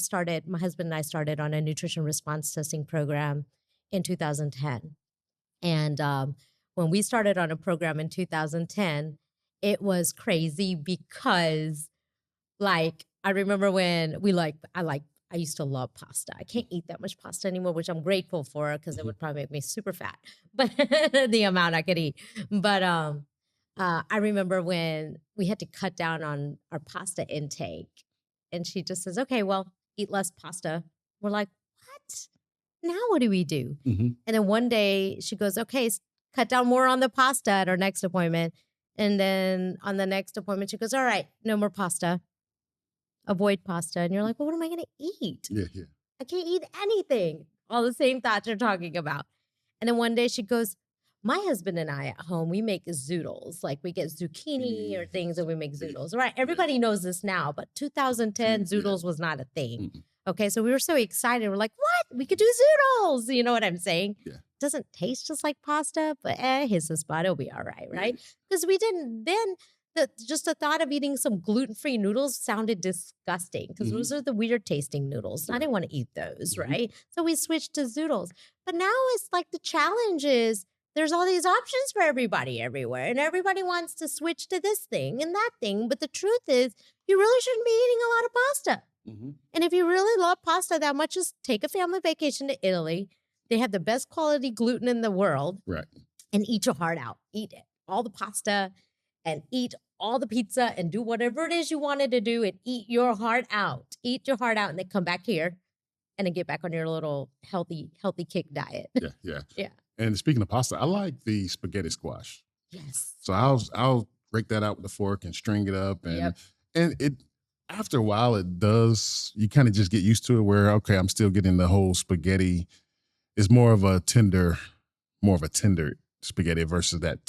husband and I started on a nutrition response testing program in 2010. And when we started on a program in 2010, it was crazy because, I remember when I used to love pasta. I can't eat that much pasta anymore, which I'm grateful for because it would probably make me super fat, but the amount I could eat. But I remember when we had to cut down on our pasta intake, and she just says, okay, well, eat less pasta. We're like, what? Now what do we do? And then one day she goes, okay, cut down more on the pasta at our next appointment. And then on the next appointment, she goes, all right, no more pasta. Avoid pasta. And you're like, well, what am I going to eat? Yeah. I can't eat anything. All the same thoughts you're talking about. And then one day she goes, my husband and I at home, we make zoodles. Like we get zucchini or things and we make zoodles. Right? Everybody knows this now, but 2010 zoodles was not a thing. Okay, so we were so excited. We're like, what? We could do zoodles. You know what I'm saying? Yeah. Doesn't taste just like pasta, but hits the spot. It'll be all right? Because we didn't then. Just the thought of eating some gluten-free noodles sounded disgusting because those are the weird tasting noodles. I didn't want to eat those, right? So we switched to zoodles. But now it's like the challenge is there's all these options for everybody everywhere, and everybody wants to switch to this thing and that thing. But the truth is, you really shouldn't be eating a lot of pasta. And if you really love pasta that much, just take a family vacation to Italy. They have the best quality gluten in the world. Right. And eat your heart out. Eat it. All the pasta and eat all the pizza and do whatever it is you wanted to do and eat your heart out. Eat your heart out and then come back here and then get back on your little healthy kick diet. Yeah. And speaking of pasta, I like the spaghetti squash. Yes. So I'll break that out with a fork and string it up. And it after a while, you kind of just get used to it where, okay, I'm still getting the whole spaghetti. It's more of a tender spaghetti versus that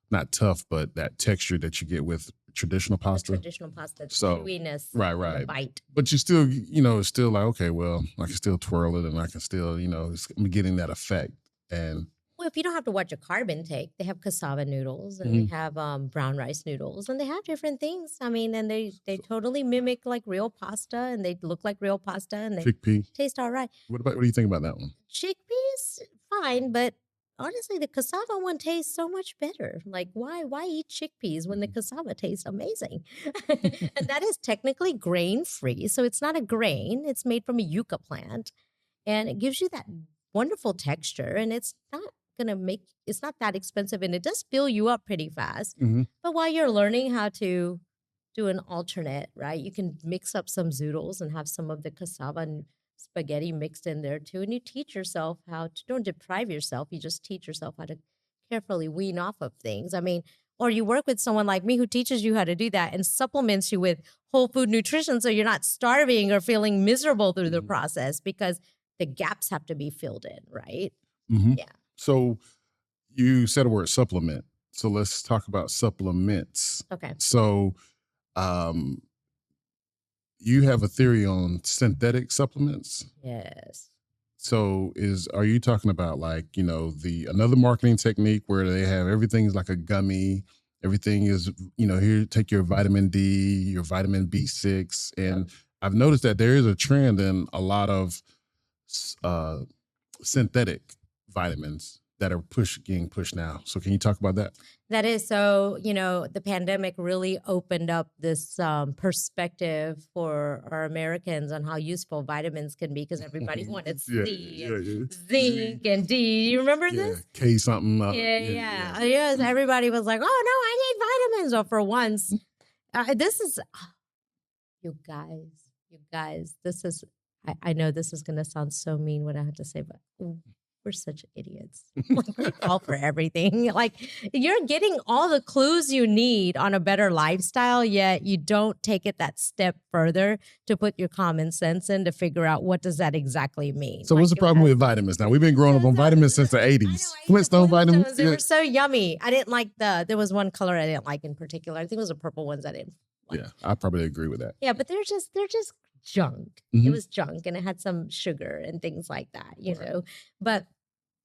not tough, but that texture that you get with traditional pasta. The chewiness. Right. The bite. But you still, it's still like, okay, well, I can still twirl it and I can still, I'm getting that effect. And well, if you don't have to watch your carb intake, they have cassava noodles and they have brown rice noodles and they have different things. And they totally mimic like real pasta and they look like real pasta and they chickpea taste all right. What do you think about that one? Chickpeas, fine, but honestly, the cassava one tastes so much better. Like, why eat chickpeas when the cassava tastes amazing? And that is technically grain free. So it's not a grain, it's made from a yucca plant. And it gives you that wonderful texture. And it's not that expensive. And it does fill you up pretty fast. Mhm. But while you're learning how to do an alternate, right, you can mix up some zoodles and have some of the cassava and spaghetti mixed in there too. And you teach yourself how to, don't deprive yourself. You just teach yourself how to carefully wean off of things. I mean, or you work with someone like me who teaches you how to do that and supplements you with whole food nutrition so you're not starving or feeling miserable through the process, because the gaps have to be filled in, right? Mhm. Yeah. So you said a word supplement. So let's talk about supplements. Okay. So you have a theory on synthetic supplements. Yes. So are you talking about like, another marketing technique where they have everything's like a gummy, everything is, here, take your vitamin D, your vitamin B6. And I've noticed that there is a trend in a lot of synthetic vitamins that are getting pushed now. So can you talk about that? That is so, the pandemic really opened up this perspective for our Americans on how useful vitamins can be, because everybody wanted C and zinc and D. You remember this? K something. Yes, everybody was like, oh, no, I need vitamins. Or for once, this is, you guys, this is, I know this is going to sound so mean what I have to say, but we're such idiots. Like, we fall for everything. Like, you're getting all the clues you need on a better lifestyle, yet you don't take it that step further to put your common sense in to figure out what does that exactly mean. So what's the problem with vitamins? Now, we've been growing up on vitamins since the 80s. Flintstone vitamins. They were so yummy. I didn't like there was one color I didn't like in particular. I think it was the purple ones I didn't like. Yeah, I probably agree with that. Yeah, but they're just junk. It was junk, and it had some sugar and things like that, you know. But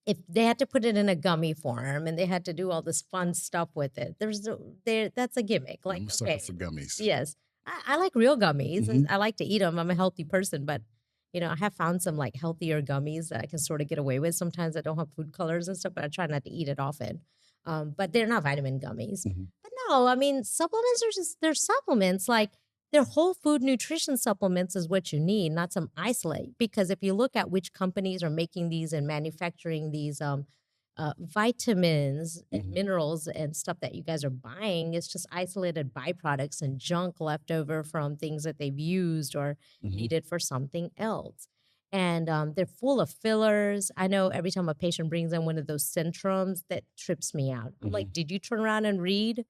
if they had to put it in a gummy form and they had to do all this fun stuff with it, that's a gimmick. Like, I'm sucker for gummies. Yes, I like real gummies, and I like to eat them. I'm a healthy person, but I have found some like healthier gummies that I can sort of get away with sometimes that don't have food colors and stuff, but I try not to eat it often. But they're not vitamin gummies. But no, I mean, supplements are they're supplements. Like, their whole food nutrition supplements is what you need, not some isolate. Because if you look at which companies are making these and manufacturing these vitamins and minerals and stuff that you guys are buying, it's just isolated byproducts and junk left over from things that they've used or needed for something else. And they're full of fillers. I know every time a patient brings in one of those Centrums, that trips me out. I'm like, did you turn around and read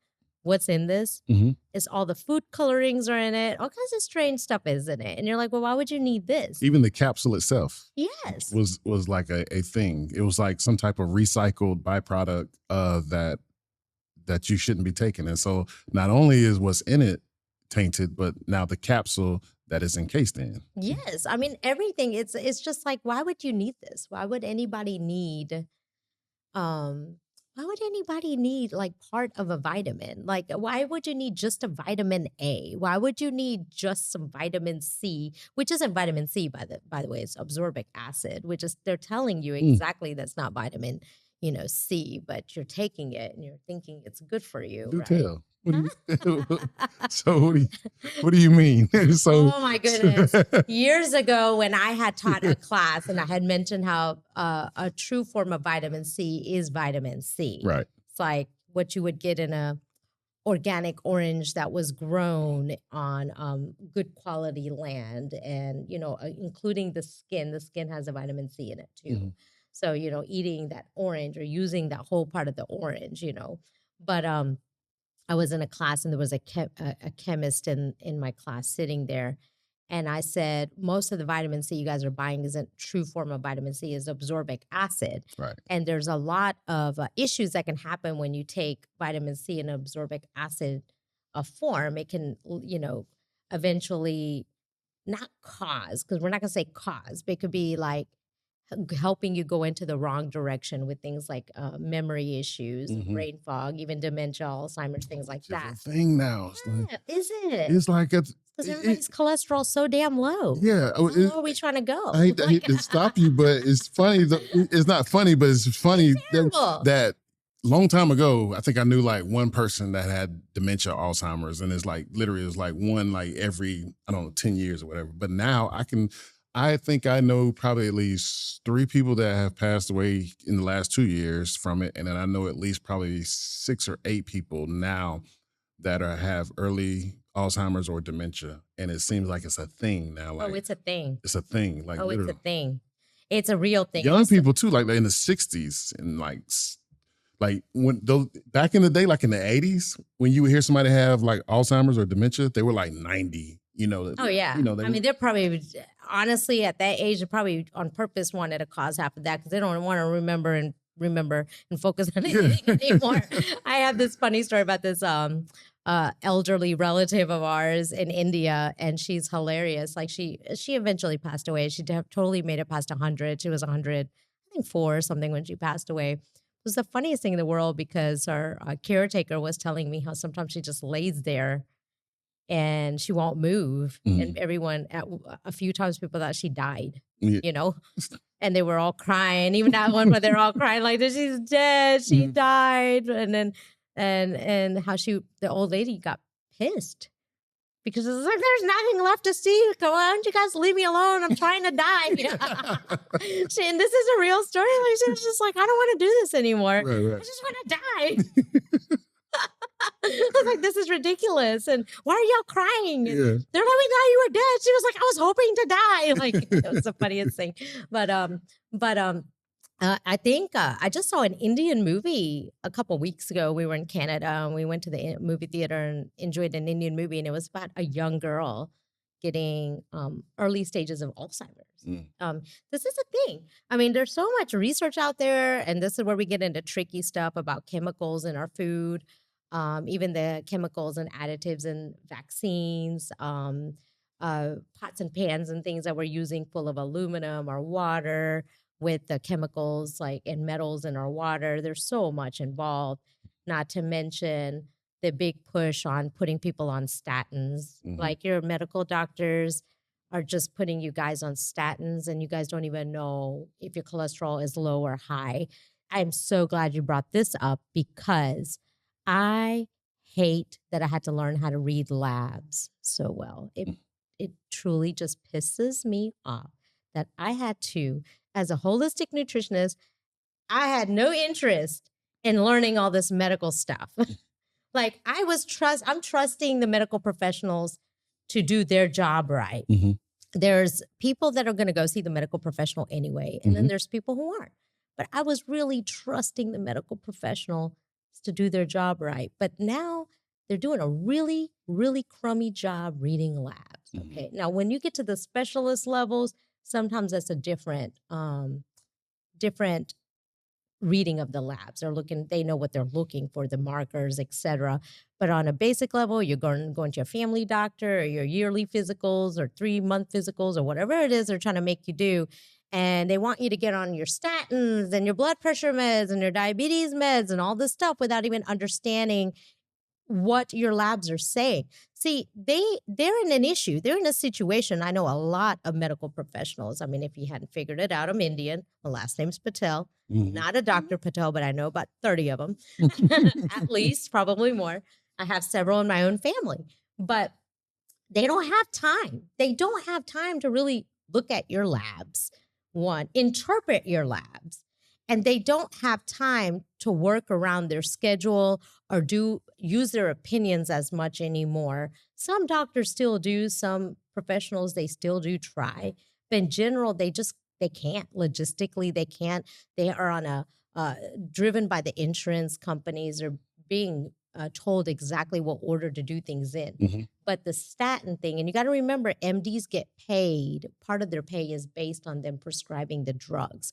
what's in this? It's all the food colorings are in it. All kinds of strange stuff is in it. And you're like, well, why would you need this? Even the capsule itself was like a thing. It was like some type of recycled byproduct that you shouldn't be taking. And so not only is what's in it tainted, but now the capsule that is encased in. Yes. I mean, everything. It's just like, why would you need this? Why would anybody need like part of a vitamin? Like, why would you need just a vitamin A? Why would you need just some vitamin C, which isn't vitamin C, by the way, it's absorbic acid, which is, they're telling you exactly that's not vitamin, C, but you're taking it and you're thinking it's good for you. Do right? tell. So what do you mean? Oh my goodness. Years ago when I had taught a class and I had mentioned how a true form of vitamin C is vitamin C. Right. It's like what you would get in a organic orange that was grown on good quality land, and, including the skin. The skin has a vitamin C in it too. So, eating that orange or using that whole part of the orange, but I was in a class and there was a chemist in my class sitting there. And I said, most of the vitamin C you guys are buying isn't true form of vitamin C, is absorbic acid. Right. And there's a lot of issues that can happen when you take vitamin C in absorbic acid form. It can, eventually not cause, because we're not going to say cause, but it could be like helping you go into the wrong direction with things like memory issues, brain fog, even dementia, Alzheimer's, things like that. Thing now. Is it? It's like Because everybody's cholesterol is so damn low. Yeah. How low are we trying to go? I hate to stop you, but it's funny. It's not funny, but it's funny that long time ago, I think I knew like one person that had dementia, Alzheimer's, and it's like literally it was like one like every, I don't know, 10 years or whatever. But now I think I know probably at least 3 people that have passed away in the last 2 years from it. And then I know at least probably 6 or 8 people now that have early Alzheimer's or dementia. And it seems like it's a thing now. Like, it's a thing. It's a thing. Like, literally. It's a thing. It's a real thing. Young people too, like in the 60s and like when those back in the day, like in the 80s, when you would hear somebody have like Alzheimer's or dementia, they were like 90. Oh yeah. I mean, they're probably honestly at that age, they probably on purpose wanted to cause half of that because they don't want to remember and focus on anything anymore. I have this funny story about this elderly relative of ours in India, and she's hilarious. Like she eventually passed away. She totally made it past 100. She was 100, I think 4 or something when she passed away. It was the funniest thing in the world because our caretaker was telling me how sometimes she just lays there and she won't move. And everyone, a few times people thought she died, you know? And they were all crying, even that one, but they're all crying like, she's dead, she died. And then, and how the old lady got pissed because it's like, there's nothing left to see. Come on, you guys leave me alone. I'm trying to die. And this is a real story. Like, she was just like, I don't want to do this anymore. Right. I just want to die. I was like, this is ridiculous. And why are y'all crying? Yeah. They're like, we thought you were dead. She was like, I was hoping to die. Like, that was the funniest thing. But I think I just saw an Indian movie a couple weeks ago. We were in Canada and we went to the movie theater and enjoyed an Indian movie. And it was about a young girl getting early stages of Alzheimer's. This is a thing. I mean, there's so much research out there. And this is where we get into tricky stuff about chemicals in our food. Even the chemicals and additives in vaccines, pots and pans and things that we're using full of aluminum or water with the chemicals like and metals in our water. There's so much involved, not to mention the big push on putting people on statins. Like your medical doctors are just putting you guys on statins and you guys don't even know if your cholesterol is low or high. I'm so glad you brought this up because I hate that I had to learn how to read labs so well. It truly just pisses me off that I had to, as a holistic nutritionist, I had no interest in learning all this medical stuff. Like I'm trusting the medical professionals to do their job right. There's people that are going to go see the medical professional anyway, and then there's people who aren't. But I was really trusting the medical professional to do their job right. But now they're doing a really, really crummy job reading labs. Okay. Now, when you get to the specialist levels, sometimes that's a different reading of the labs. They know what they're looking for, the markers, etc. But on a basic level, you're going to your family doctor or your yearly physicals or 3-month physicals or whatever it is they're trying to make you do. And they want you to get on your statins and your blood pressure meds and your diabetes meds and all this stuff without even understanding what your labs are saying. See, they're in an issue. They're in a situation. I know a lot of medical professionals. I mean, if you hadn't figured it out, I'm Indian. My last name's Patel. Not a Dr. Patel, but I know about 30 of them. At least, probably more. I have several in my own family. But they don't have time. They don't have time to really look at your labs. One, interpret your labs. And they don't have time to work around their schedule or use their opinions as much anymore. Some doctors still do, some professionals, they still do try. But in general, they can't. Logistically, they can't. They are on driven by the insurance companies or being told exactly what order to do things in. But the statin thing, and you got to remember, MDs get paid. Part of their pay is based on them prescribing the drugs.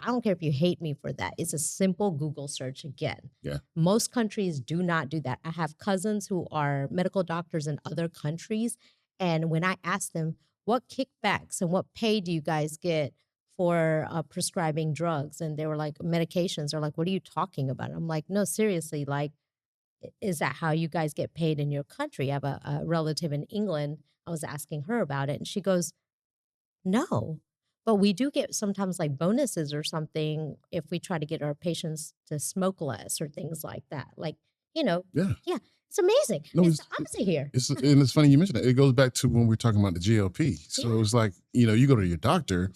I don't care if you hate me for that. It's a simple Google search again. Yeah. Most countries do not do that. I have cousins who are medical doctors in other countries. And when I ask them, what kickbacks and what pay do you guys get for prescribing drugs? And they were like, medications. They're like, what are you talking about? I'm like, no, seriously, like is that how you guys get paid in your country? I have a relative in England. I was asking her about it, and she goes, no, but we do get sometimes like bonuses or something if we try to get our patients to smoke less or things like that. Like, Yeah. yeah, it's amazing. No, it's the opposite here. And it's funny you mentioned that. It goes back to when we were talking about the GLP. So it's like, you go to your doctor,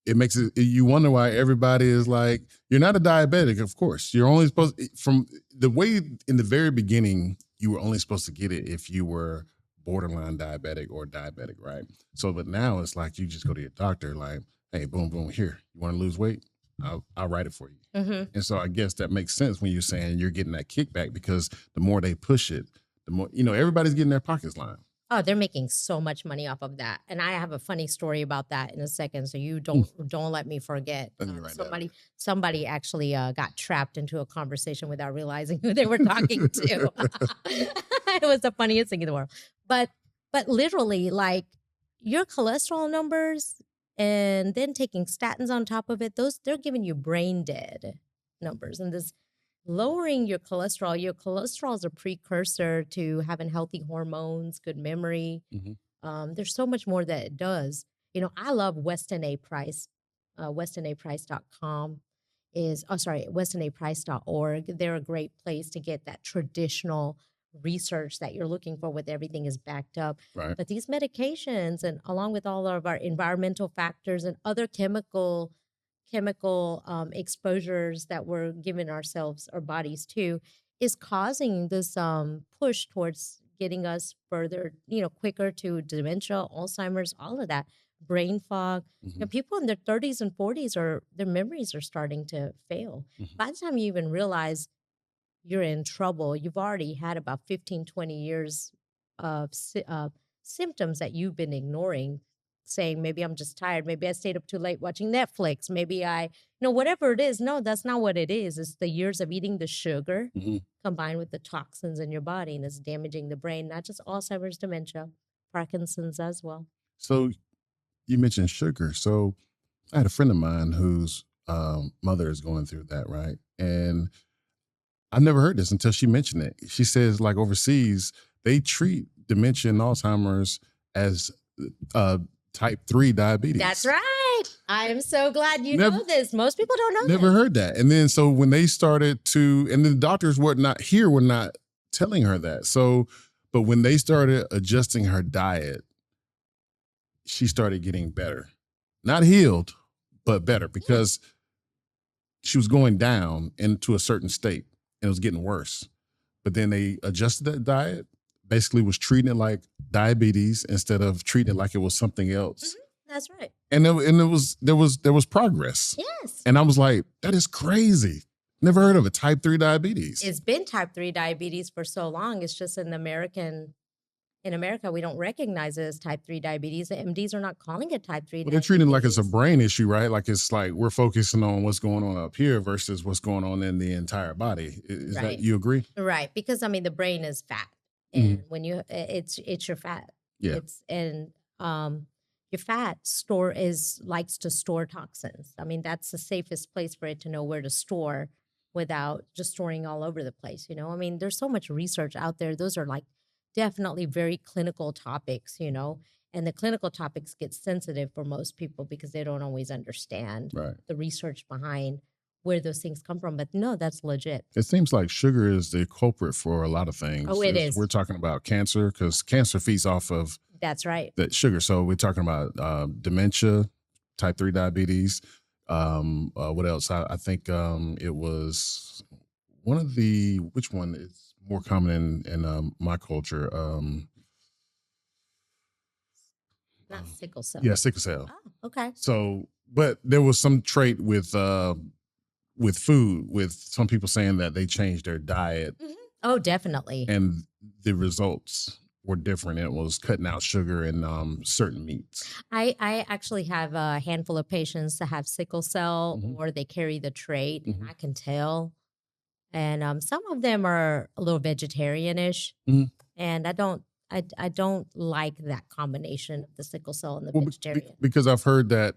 it makes it, you wonder why everybody is like, you're not a diabetic, of course. You're only supposed, from the way in the very beginning, you were only supposed to get it if you were borderline diabetic or diabetic, right? So, but now it's like you just go to your doctor, like, hey, boom, boom, here, you want to lose weight? I'll write it for you. Mm-hmm. And so I guess that makes sense when you're saying you're getting that kickback, because the more they push it, the more, everybody's getting their pockets lined. Oh, they're making so much money off of that. And I have a funny story about that in a second. So you don't let me forget. Somebody actually got trapped into a conversation without realizing who they were talking to. It was the funniest thing in the world. But literally, like, your cholesterol numbers and then taking statins on top of it, they're giving you brain dead numbers. And this lowering your cholesterol is a precursor to having healthy hormones, good memory. Mm-hmm. There's so much more that it does. I love Weston A. Price. WestonAPrice.com WestonAPrice.org. They're a great place to get that traditional research that you're looking for, with everything is backed up. Right. But these medications, and along with all of our environmental factors and other chemical exposures that we're giving ourselves, our bodies to, is causing this push towards getting us further, quicker to dementia, Alzheimer's, all of that, brain fog. Mm-hmm. People in their 30s and 40s their memories are starting to fail. Mm-hmm. By the time you even realize you're in trouble, you've already had about 15, 20 years of symptoms that you've been ignoring, saying, maybe I'm just tired. Maybe I stayed up too late watching Netflix. Maybe whatever it is. No, that's not what it is. It's the years of eating the sugar combined with the toxins in your body, and it's damaging the brain, not just Alzheimer's, dementia, Parkinson's as well. So you mentioned sugar. So I had a friend of mine whose mother is going through that, right? And I've never heard this until she mentioned it. She says, like, overseas, they treat dementia and Alzheimer's as type 3 diabetes. That's right. I am so glad you know this. Most people don't know Never heard that. And then so when they started to, and the doctors were not telling her that. So, but when they started adjusting her diet, she started getting better. Not healed, but better, because she was going down into a certain state and it was getting worse. But then they adjusted that diet, basically was treating it like diabetes instead of treating it like it was something else. Mm-hmm. That's right. And there was progress. Yes. And I was like, that is crazy. Never heard of a type 3 diabetes. It's been type 3 diabetes for so long. It's just in America, we don't recognize it as type 3 diabetes. The MDs are not calling it type 3 diabetes. They're treating it like it's a brain issue, right? Like it's like we're focusing on what's going on up here versus what's going on in the entire body. Is right. that, you agree? Right. Because the brain is fat. And when it's your fat. Yeah. Your fat likes to store toxins. That's the safest place for it to know where to store without just storing all over the place. There's so much research out there. Those are like definitely very clinical topics, and the clinical topics get sensitive for most people because they don't always understand the research behind where those things come from. But no, that's legit. It seems like sugar is the culprit for a lot of things. Oh, it is. We're talking about cancer, because cancer feeds off of that's right. that sugar. So we're talking about dementia, type 3 diabetes. What else? I think it was which one is more common in my culture? Not sickle cell. Yeah, sickle cell. Oh, okay. So, but there was some trait with food, with some people saying that they changed their diet. Mm-hmm. Oh, definitely. And the results were different. It was cutting out sugar and certain meats. I actually have a handful of patients that have sickle cell or they carry the trait, and I can tell. And some of them are a little vegetarianish, and I don't like that combination of the sickle cell and the vegetarian. Because I've heard that,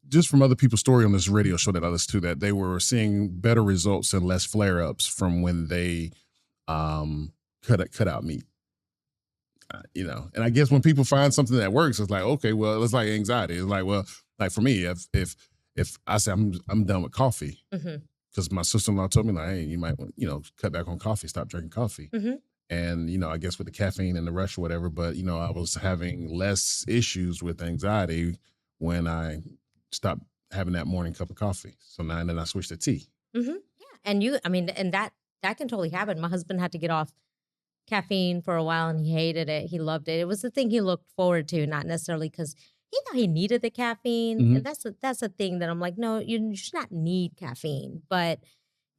just from other people's story on this radio show that I listened to, that they were seeing better results and less flare-ups from when they cut out meat. And I guess when people find something that works, it's like, okay, well, it's like anxiety. It's like, well, like for me, if I say I'm done with coffee, because my sister-in-law told me, like, hey, you might want, cut back on coffee, stop drinking coffee. And, I guess with the caffeine and the rush or whatever, but, I was having less issues with anxiety when I stopped having that morning cup of coffee. So now and then I switched to tea. Yeah. And that can totally happen. My husband had to get off caffeine for a while and he hated it. He loved it. It was the thing he looked forward to, not necessarily because he thought he needed the caffeine. And that's a thing that I'm like, no, you should not need caffeine. But,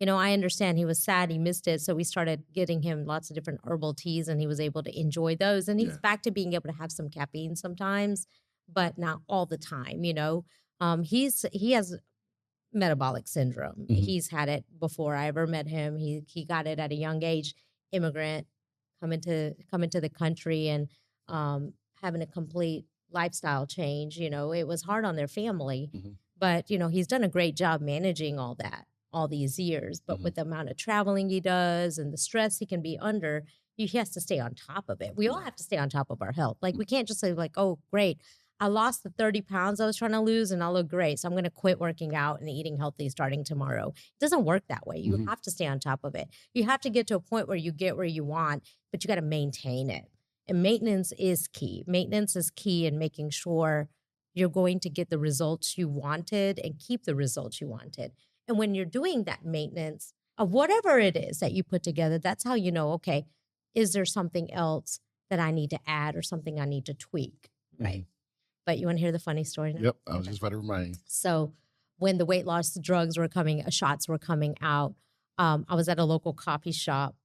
I understand he was sad. He missed it. So we started getting him lots of different herbal teas and he was able to enjoy those. And he's back to being able to have some caffeine sometimes, but not all the time, he has metabolic syndrome. He's had it before I ever met him. He got it at a young age, immigrant, coming to the country and having a complete lifestyle change. It was hard on their family, but he's done a great job managing all that all these years. But with the amount of traveling he does and the stress he can be under, he has to stay on top of it. We all have to stay on top of our health. Like we can't just say like, oh, great, I lost the 30 pounds I was trying to lose and I look great, so I'm going to quit working out and eating healthy starting tomorrow. It doesn't work that way. You have to stay on top of it. You have to get to a point where you get where you want, but you got to maintain it. And maintenance is key. Maintenance is key in making sure you're going to get the results you wanted and keep the results you wanted. And when you're doing that maintenance of whatever it is that you put together, that's how you know, okay, is there something else that I need to add or something I need to tweak, right? But you want to hear the funny story now? Yep, I was just about to remind you. So when the weight loss shots were coming out, I was at a local coffee shop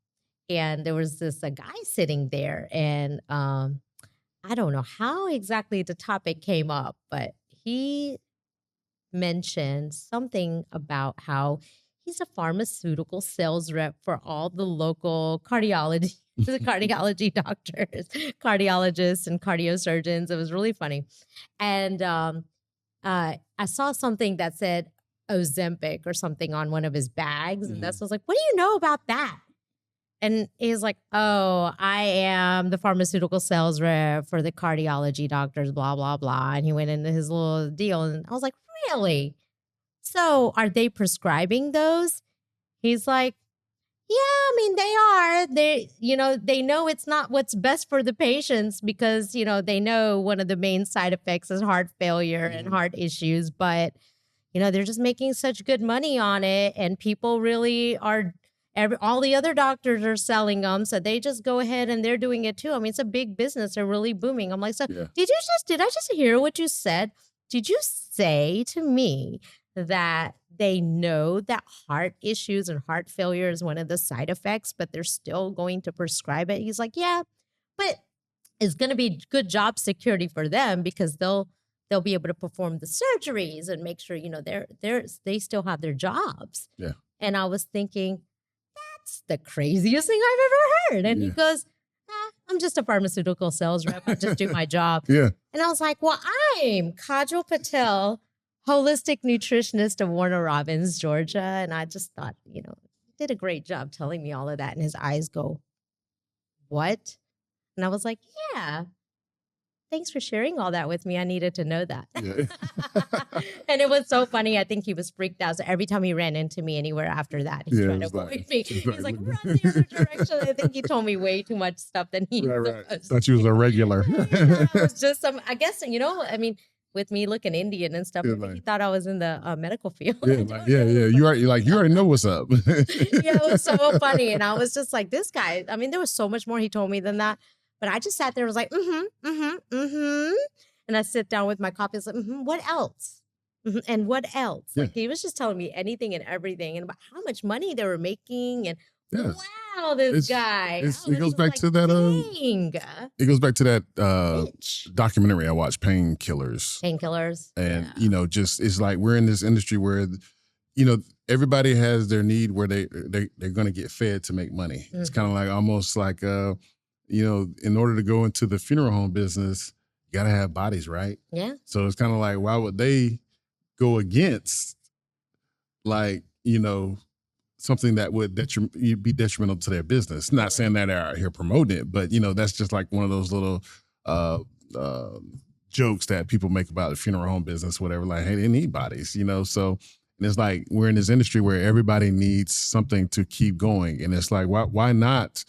and there was a guy sitting there and I don't know how exactly the topic came up, but he mentioned something about how he's a pharmaceutical sales rep for all the local cardiology doctors, cardiologists and cardiosurgeons. It was really funny. And I saw something that said Ozempic or something on one of his bags. And that's, I was like, what do you know about that? And he's like, oh, I am the pharmaceutical sales rep for the cardiology doctors, blah, blah, blah. And he went into his little deal. And I was like, really? So are they prescribing those? He's like, yeah, they are. They know it's not what's best for the patients because, they know one of the main side effects is heart failure and heart issues. But, they're just making such good money on it. And people really are, all the other doctors are selling them. So they just go ahead and they're doing it too. It's a big business. They're really booming. I'm like, so did I just hear what you said? Did you say to me that they know that heart issues and heart failure is one of the side effects, but they're still going to prescribe it? He's like, yeah, but it's going to be good job security for them because they'll be able to perform the surgeries and make sure, they still have their jobs. Yeah. And I was thinking, that's the craziest thing I've ever heard. And he goes, I'm just a pharmaceutical sales rep. I just do my job. Yeah. And I was like, well, I'm Kajal Patel, holistic nutritionist of Warner Robins, Georgia. And I just thought, he did a great job telling me all of that. And his eyes go, what? And I was like, yeah, thanks for sharing all that with me. I needed to know that. Yeah. And it was so funny. I think he was freaked out. So every time he ran into me anywhere after that, he tried to avoid me. He's like, run the other direction. I think he told me way too much stuff than he right. Thought you was a regular. Yeah, it was just I guess, with me looking Indian and stuff, he thought I was in the medical field. Yeah, You already know what's up. Yeah, it was so funny. And I was just like, this guy, there was so much more he told me than that. But I just sat there and was like, And I sit down with my coffee. I was like, what else? And what else? Yeah. Like he was just telling me anything and everything and about how much money they were making. And wow, this guy. It goes back to that. It goes back to that documentary I watched, Painkillers. Painkillers. And, it's like we're in this industry where, everybody has their need where they're going to get fed to make money. It's kind of like almost like, in order to go into the funeral home business, you got to have bodies, right? Yeah. So it's kind of like, why would they go against, like, something that would be detrimental to their business. Not saying that they're out here promoting it, but that's just like one of those little jokes that people make about the funeral home business, whatever. Like, hey, they need bodies, So, and it's like we're in this industry where everybody needs something to keep going, and it's like, why not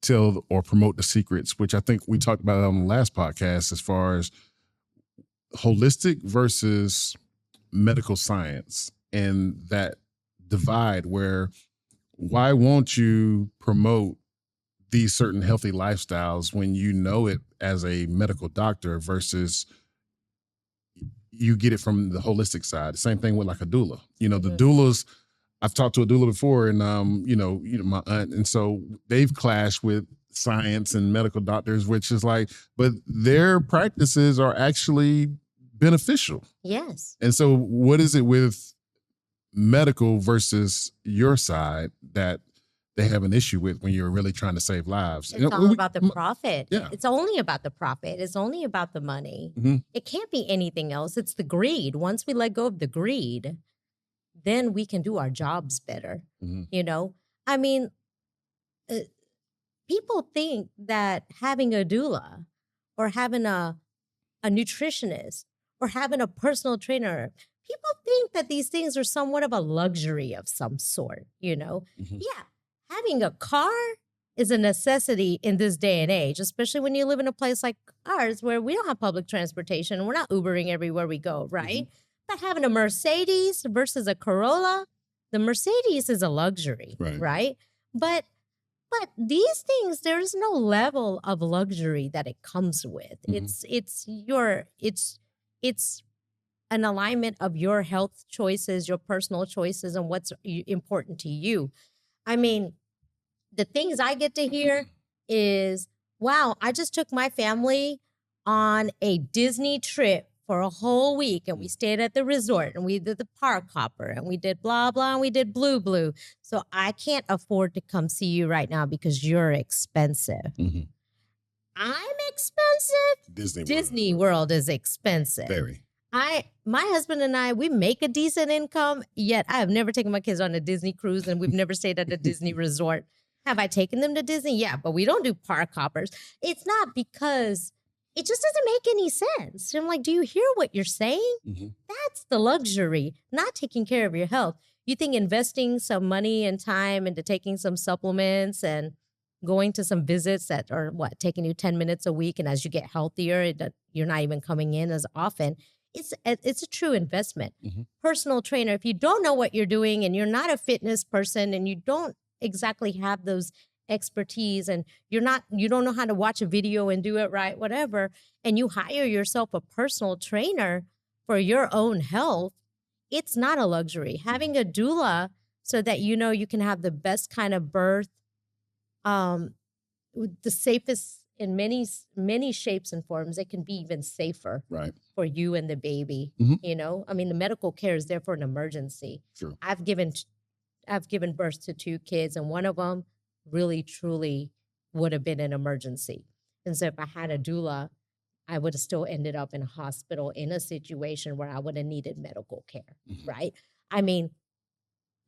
tell or promote the secrets, which I think we talked about on the last podcast, as far as holistic versus medical science, and that divide where why won't you promote these certain healthy lifestyles when you know it as a medical doctor versus you get it from the holistic side. Same thing with like a doula. The doulas, I've talked to a doula before, and my aunt, and so they've clashed with science and medical doctors, which is like, but their practices are actually beneficial. Yes. And so what is it with medical versus your side that they have an issue with when you're really trying to save lives? It's all about the profit. Yeah. It's only about the profit. It's only about the money. Mm-hmm. It can't be anything else. It's the greed. Once we let go of the greed, then we can do our jobs better. Mm-hmm. I mean, people think that having a doula or having a nutritionist or having a personal trainer, people think that these things are somewhat of a luxury of some sort, Mm-hmm. Yeah, having a car is a necessity in this day and age, especially when you live in a place like ours where we don't have public transportation and we're not Ubering everywhere we go, right? Mm-hmm. But having a Mercedes versus a Corolla, the Mercedes is a luxury, right? But these things, there's no level of luxury that it comes with. Mm-hmm. It's an alignment of your health choices, your personal choices, and what's important to you. I mean, the things I get to hear is, wow, I just took my family on a Disney trip for a whole week, and we stayed at the resort, and we did the park hopper, and we did blah, blah, and we did blue. So I can't afford to come see you right now because you're expensive. Mm-hmm. I'm expensive? Disney World is expensive. Very. My husband and I, we make a decent income, yet I have never taken my kids on a Disney cruise, and we've never stayed at a Disney resort. Have I taken them to Disney? Yeah, but we don't do park hoppers. It's not because it just doesn't make any sense. I'm like, do you hear what you're saying? Mm-hmm. That's the luxury, not taking care of your health. You think investing some money and time into taking some supplements and going to some visits that are taking you 10 minutes a week, and as you get healthier, you're not even coming in as often. It's a true investment. Mm-hmm. Personal trainer, if you don't know what you're doing and you're not a fitness person and you don't exactly have those expertise and you don't know how to watch a video and do it right, whatever, and you hire yourself a personal trainer for your own health, it's not a luxury. Having a doula so that you can have the best kind of birth, the safest in many shapes and forms. It can be even safer for you and the baby. Mm-hmm. I mean, the medical care is there for an emergency. Sure. I've given birth to 2 kids, and one of them really, truly would have been an emergency. And so if I had a doula, I would have still ended up in a hospital in a situation where I would have needed medical care, mm-hmm. right? I mean,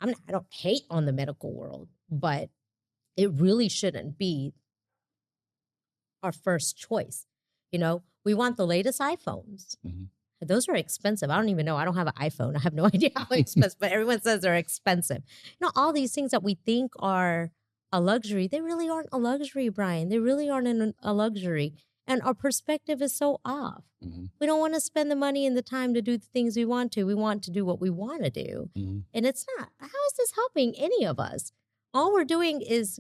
I don't hate on the medical world, but it really shouldn't be our first choice. We want the latest iPhones. Mm-hmm. Those are expensive. I don't even know. I don't have an iPhone. I have no idea how expensive, but everyone says they're expensive. All these things that we think are a luxury, they really aren't a luxury, Brian. They really aren't a luxury. And our perspective is so off. Mm-hmm. We don't want to spend the money and the time to do the things we want to. We want to do what we want to do. Mm-hmm. And it's not. How is this helping any of us? All we're doing is,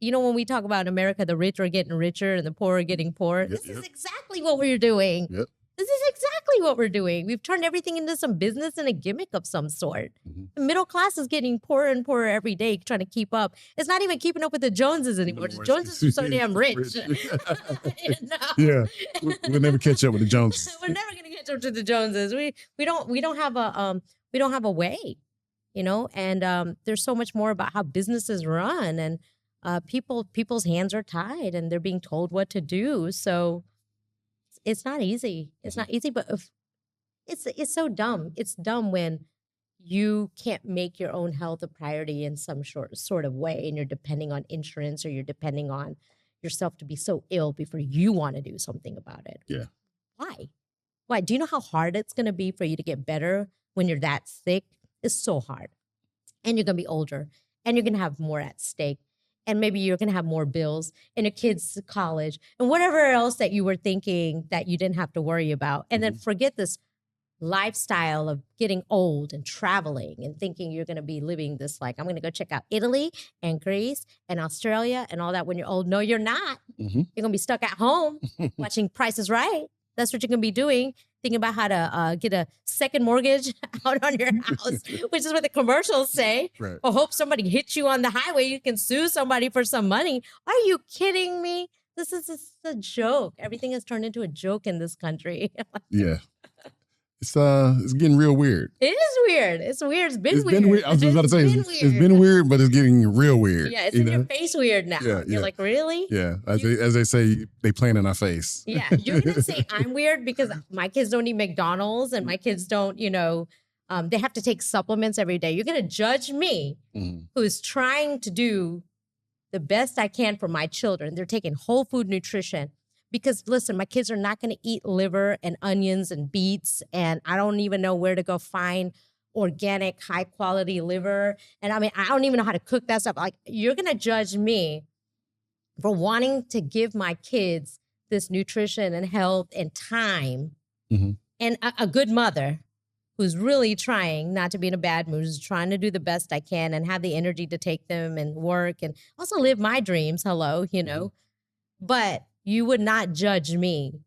when we talk about America, the rich are getting richer and the poor are getting poorer. This is exactly what we're doing. Yep. This is exactly what we're doing. We've turned everything into some business and a gimmick of some sort. Mm-hmm. The middle class is getting poorer and poorer every day, trying to keep up. It's not even keeping up with the Joneses anymore. The Joneses are so damn rich. Yeah, we'll never catch up with the Joneses. We're never going to catch up to the Joneses. We don't have a way, And there's so much more about how businesses run, and people's hands are tied, and they're being told what to do. So it's not easy. It's not easy, but It's so dumb. It's dumb when you can't make your own health a priority in some sort of way, and you're depending on insurance, or you're depending on yourself to be so ill before you want to do something about it. Yeah. Why? Why? Do you know how hard it's going to be for you to get better when you're that sick? It's so hard. And you're going to be older, and you're going to have more at stake. And maybe you're going to have more bills and your kids' college and whatever else that you were thinking that you didn't have to worry about. And then forget this lifestyle of getting old and traveling and thinking you're going to be living this, like, I'm going to go check out Italy and Greece and Australia and all that when you're old. No, you're not. You're going to be stuck at home watching Price is Right. That's what you're going to be doing, thinking about how to get a second mortgage out on your house, which is what the commercials say. Right. Or hope somebody hits you on the highway. You can sue somebody for some money. Are you kidding me? This is just a joke. Everything has turned into a joke in this country. Yeah. It's getting real weird. It is weird. It's weird. It's been weird. Been weird. I was just about to say, it's been weird, but it's getting real weird. Yeah, it's in your face weird now. Yeah, You're like, really? Yeah, as they say, they playing in our face. Yeah, you're going to say I'm weird because my kids don't eat McDonald's and my kids don't, they have to take supplements every day. You're going to judge me, who's trying to do the best I can for my children. They're taking whole food nutrition. Because listen, my kids are not going to eat liver and onions and beets, and I don't even know where to go find organic, high quality liver. And I mean, I don't even know how to cook that stuff. Like, you're going to judge me for wanting to give my kids this nutrition and health and time, and a good mother who's really trying not to be in a bad mood, who's trying to do the best I can and have the energy to take them and work and also live my dreams. Hello, but you would not judge me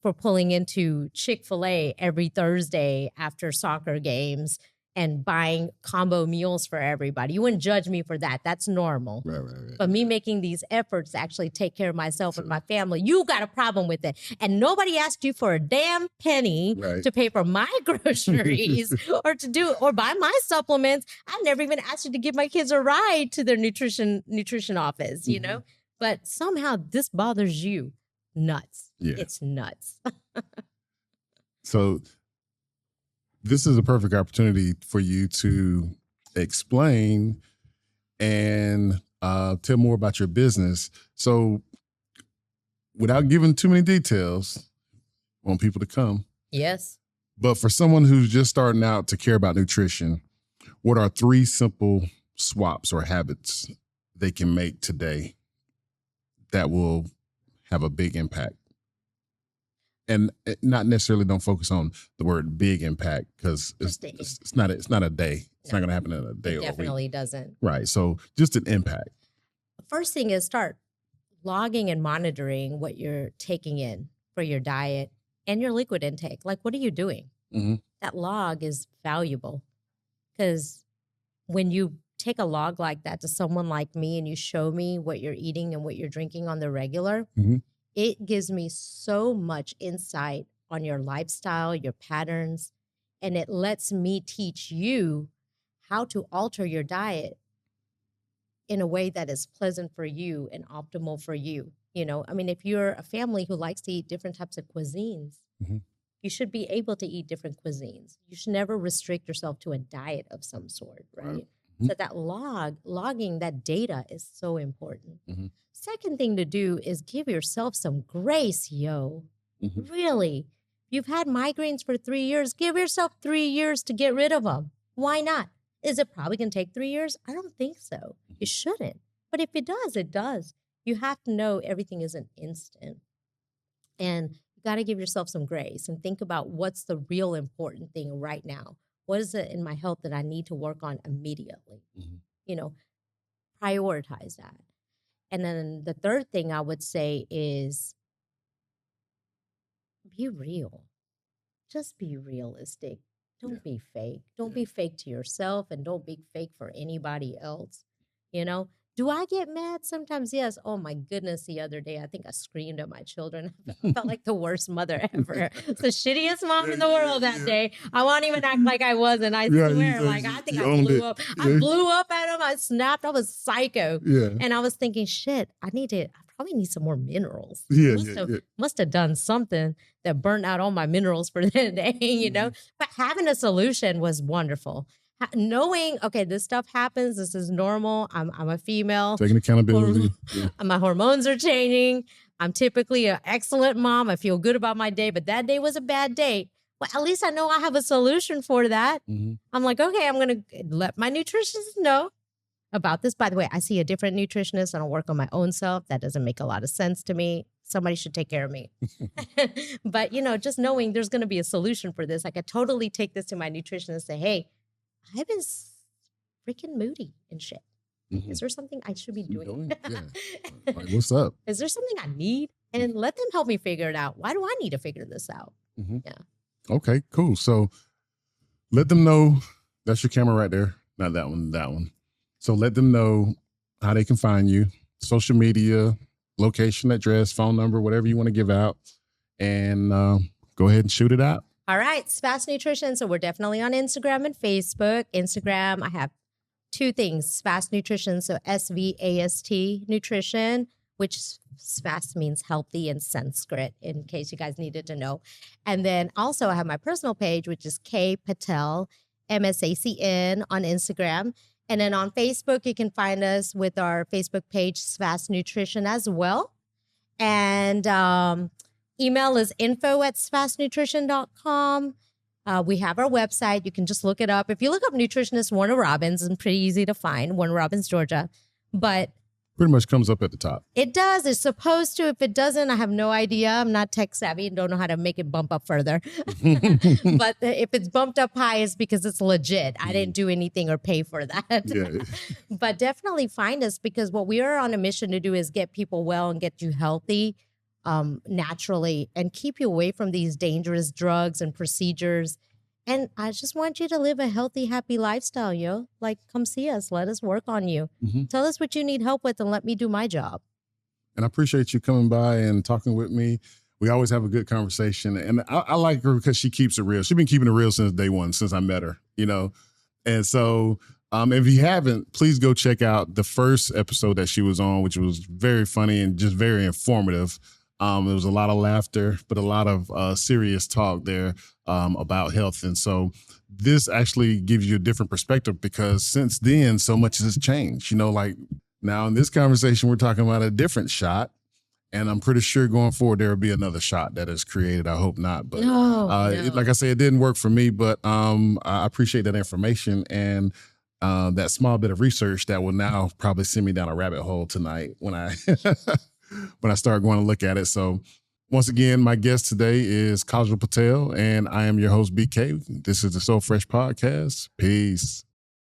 for pulling into Chick-fil-A every Thursday after soccer games and buying combo meals for everybody. You wouldn't judge me for that. That's normal. Right. But me making these efforts to actually take care of myself and my family, you got a problem with it. And nobody asked you for a damn penny to pay for my groceries or buy my supplements. I never even asked you to give my kids a ride to their nutrition office, But somehow this bothers you. Nuts. Yeah. It's nuts. So this is a perfect opportunity for you to explain and tell more about your business. So without giving too many details, I want people to come. Yes. But for someone who's just starting out to care about nutrition, what are 3 simple swaps or habits they can make today that will have a big impact? And not necessarily, don't focus on the word big impact, because it's not a day. It's not going to happen in a day or a week. Definitely doesn't. Right. So just an impact. The first thing is start logging and monitoring what you're taking in for your diet and your liquid intake. Like, what are you doing? That log is valuable, because when you take a log like that to someone like me and you show me what you're eating and what you're drinking on the regular, it gives me so much insight on your lifestyle, your patterns, and it lets me teach you how to alter your diet in a way that is pleasant for you and optimal for you. I mean, if you're a family who likes to eat different types of cuisines, you should be able to eat different cuisines. You should never restrict yourself to a diet of some sort, right? So that logging that data is so important. Second thing to do is give yourself some grace, yo. Really. You've had migraines for 3 years. Give yourself 3 years to get rid of them. Why not? Is it probably going to take 3 years? I don't think so. It shouldn't. But if it does, it does. You have to know everything isn't instant. And you got to give yourself some grace and think about what's the real important thing right now. What is it in my health that I need to work on immediately? Prioritize that. And then the third thing I would say is be real. Just be realistic. Don't be fake. Don't be fake to yourself, and don't be fake for anybody else. Do I get mad sometimes? Yes. Oh my goodness. The other day, I think I screamed at my children. I felt like the worst mother ever. It's the shittiest mom in the world that day. I won't even act like I wasn't. I swear. I think I blew up. I blew up at him. I snapped. I was psycho. And I was thinking, shit, I probably need some more minerals. Yeah, Must have done something that burnt out all my minerals for the day, you know? But having a solution was wonderful. Knowing, okay, this stuff happens. This is normal. I'm a female. Taking accountability. My hormones are changing. I'm typically an excellent mom. I feel good about my day, but that day was a bad day. Well, at least I know I have a solution for that. I'm like, okay, I'm going to let my nutritionist know about this. By the way, I see a different nutritionist. I don't work on my own self. That doesn't make a lot of sense to me. Somebody should take care of me. But, you know, just knowing there's going to be a solution for this. I could totally take this to my nutritionist and say, hey, I've been freaking moody and shit. Is there something I should be doing? Yeah. Like, what's up? Is there something I need? And let them help me figure it out. Why do I need to figure this out? Yeah. Okay, cool. So let them know. That's your camera right there. Not that one, that one. So let them know how they can find you. Social media, location, address, phone number, whatever you want to give out. And go ahead and shoot it out. All right. Svast Nutrition. So we're definitely on Instagram and Facebook. Instagram, I have 2 things. Svast Nutrition. So SVAST Nutrition, which Svast means healthy in Sanskrit, in case you guys needed to know. And then also I have my personal page, which is K Patel, MSACN on Instagram. And then on Facebook, you can find us with our Facebook page, Svast Nutrition as well. And email is info@svastnutrition.com. We have our website. You can just look it up. If you look up nutritionist Warner Robins, it's pretty easy to find, Warner Robins, Georgia. But pretty much comes up at the top. It does. It's supposed to. If it doesn't, I have no idea. I'm not tech savvy and don't know how to make it bump up further. But if it's bumped up high, it's because it's legit. I didn't do anything or pay for that. Yeah. But definitely find us, because what we are on a mission to do is get people well and get you healthy naturally and keep you away from these dangerous drugs and procedures. And I just want you to live a healthy, happy lifestyle, yo. Like, come see us. Let us work on you. Tell us what you need help with and let me do my job. And I appreciate you coming by and talking with me. We always have a good conversation. And I like her because she keeps it real. She's been keeping it real since day one, since I met her, you know. And so if you haven't, please go check out the first episode that she was on, which was very funny and just very informative. There was a lot of laughter, but a lot of serious talk there about health. And so this actually gives you a different perspective, because since then, so much has changed. You know, like now in this conversation, we're talking about a different shot. And I'm pretty sure going forward, there will be another shot that is created. I hope not. But no. Like I said, it didn't work for me, but I appreciate that information and that small bit of research that will now probably send me down a rabbit hole tonight when I when I start going to look at it. So once again, my guest today is Kajal Patel, and I am your host, BK. This is the So Fresh Podcast. Peace.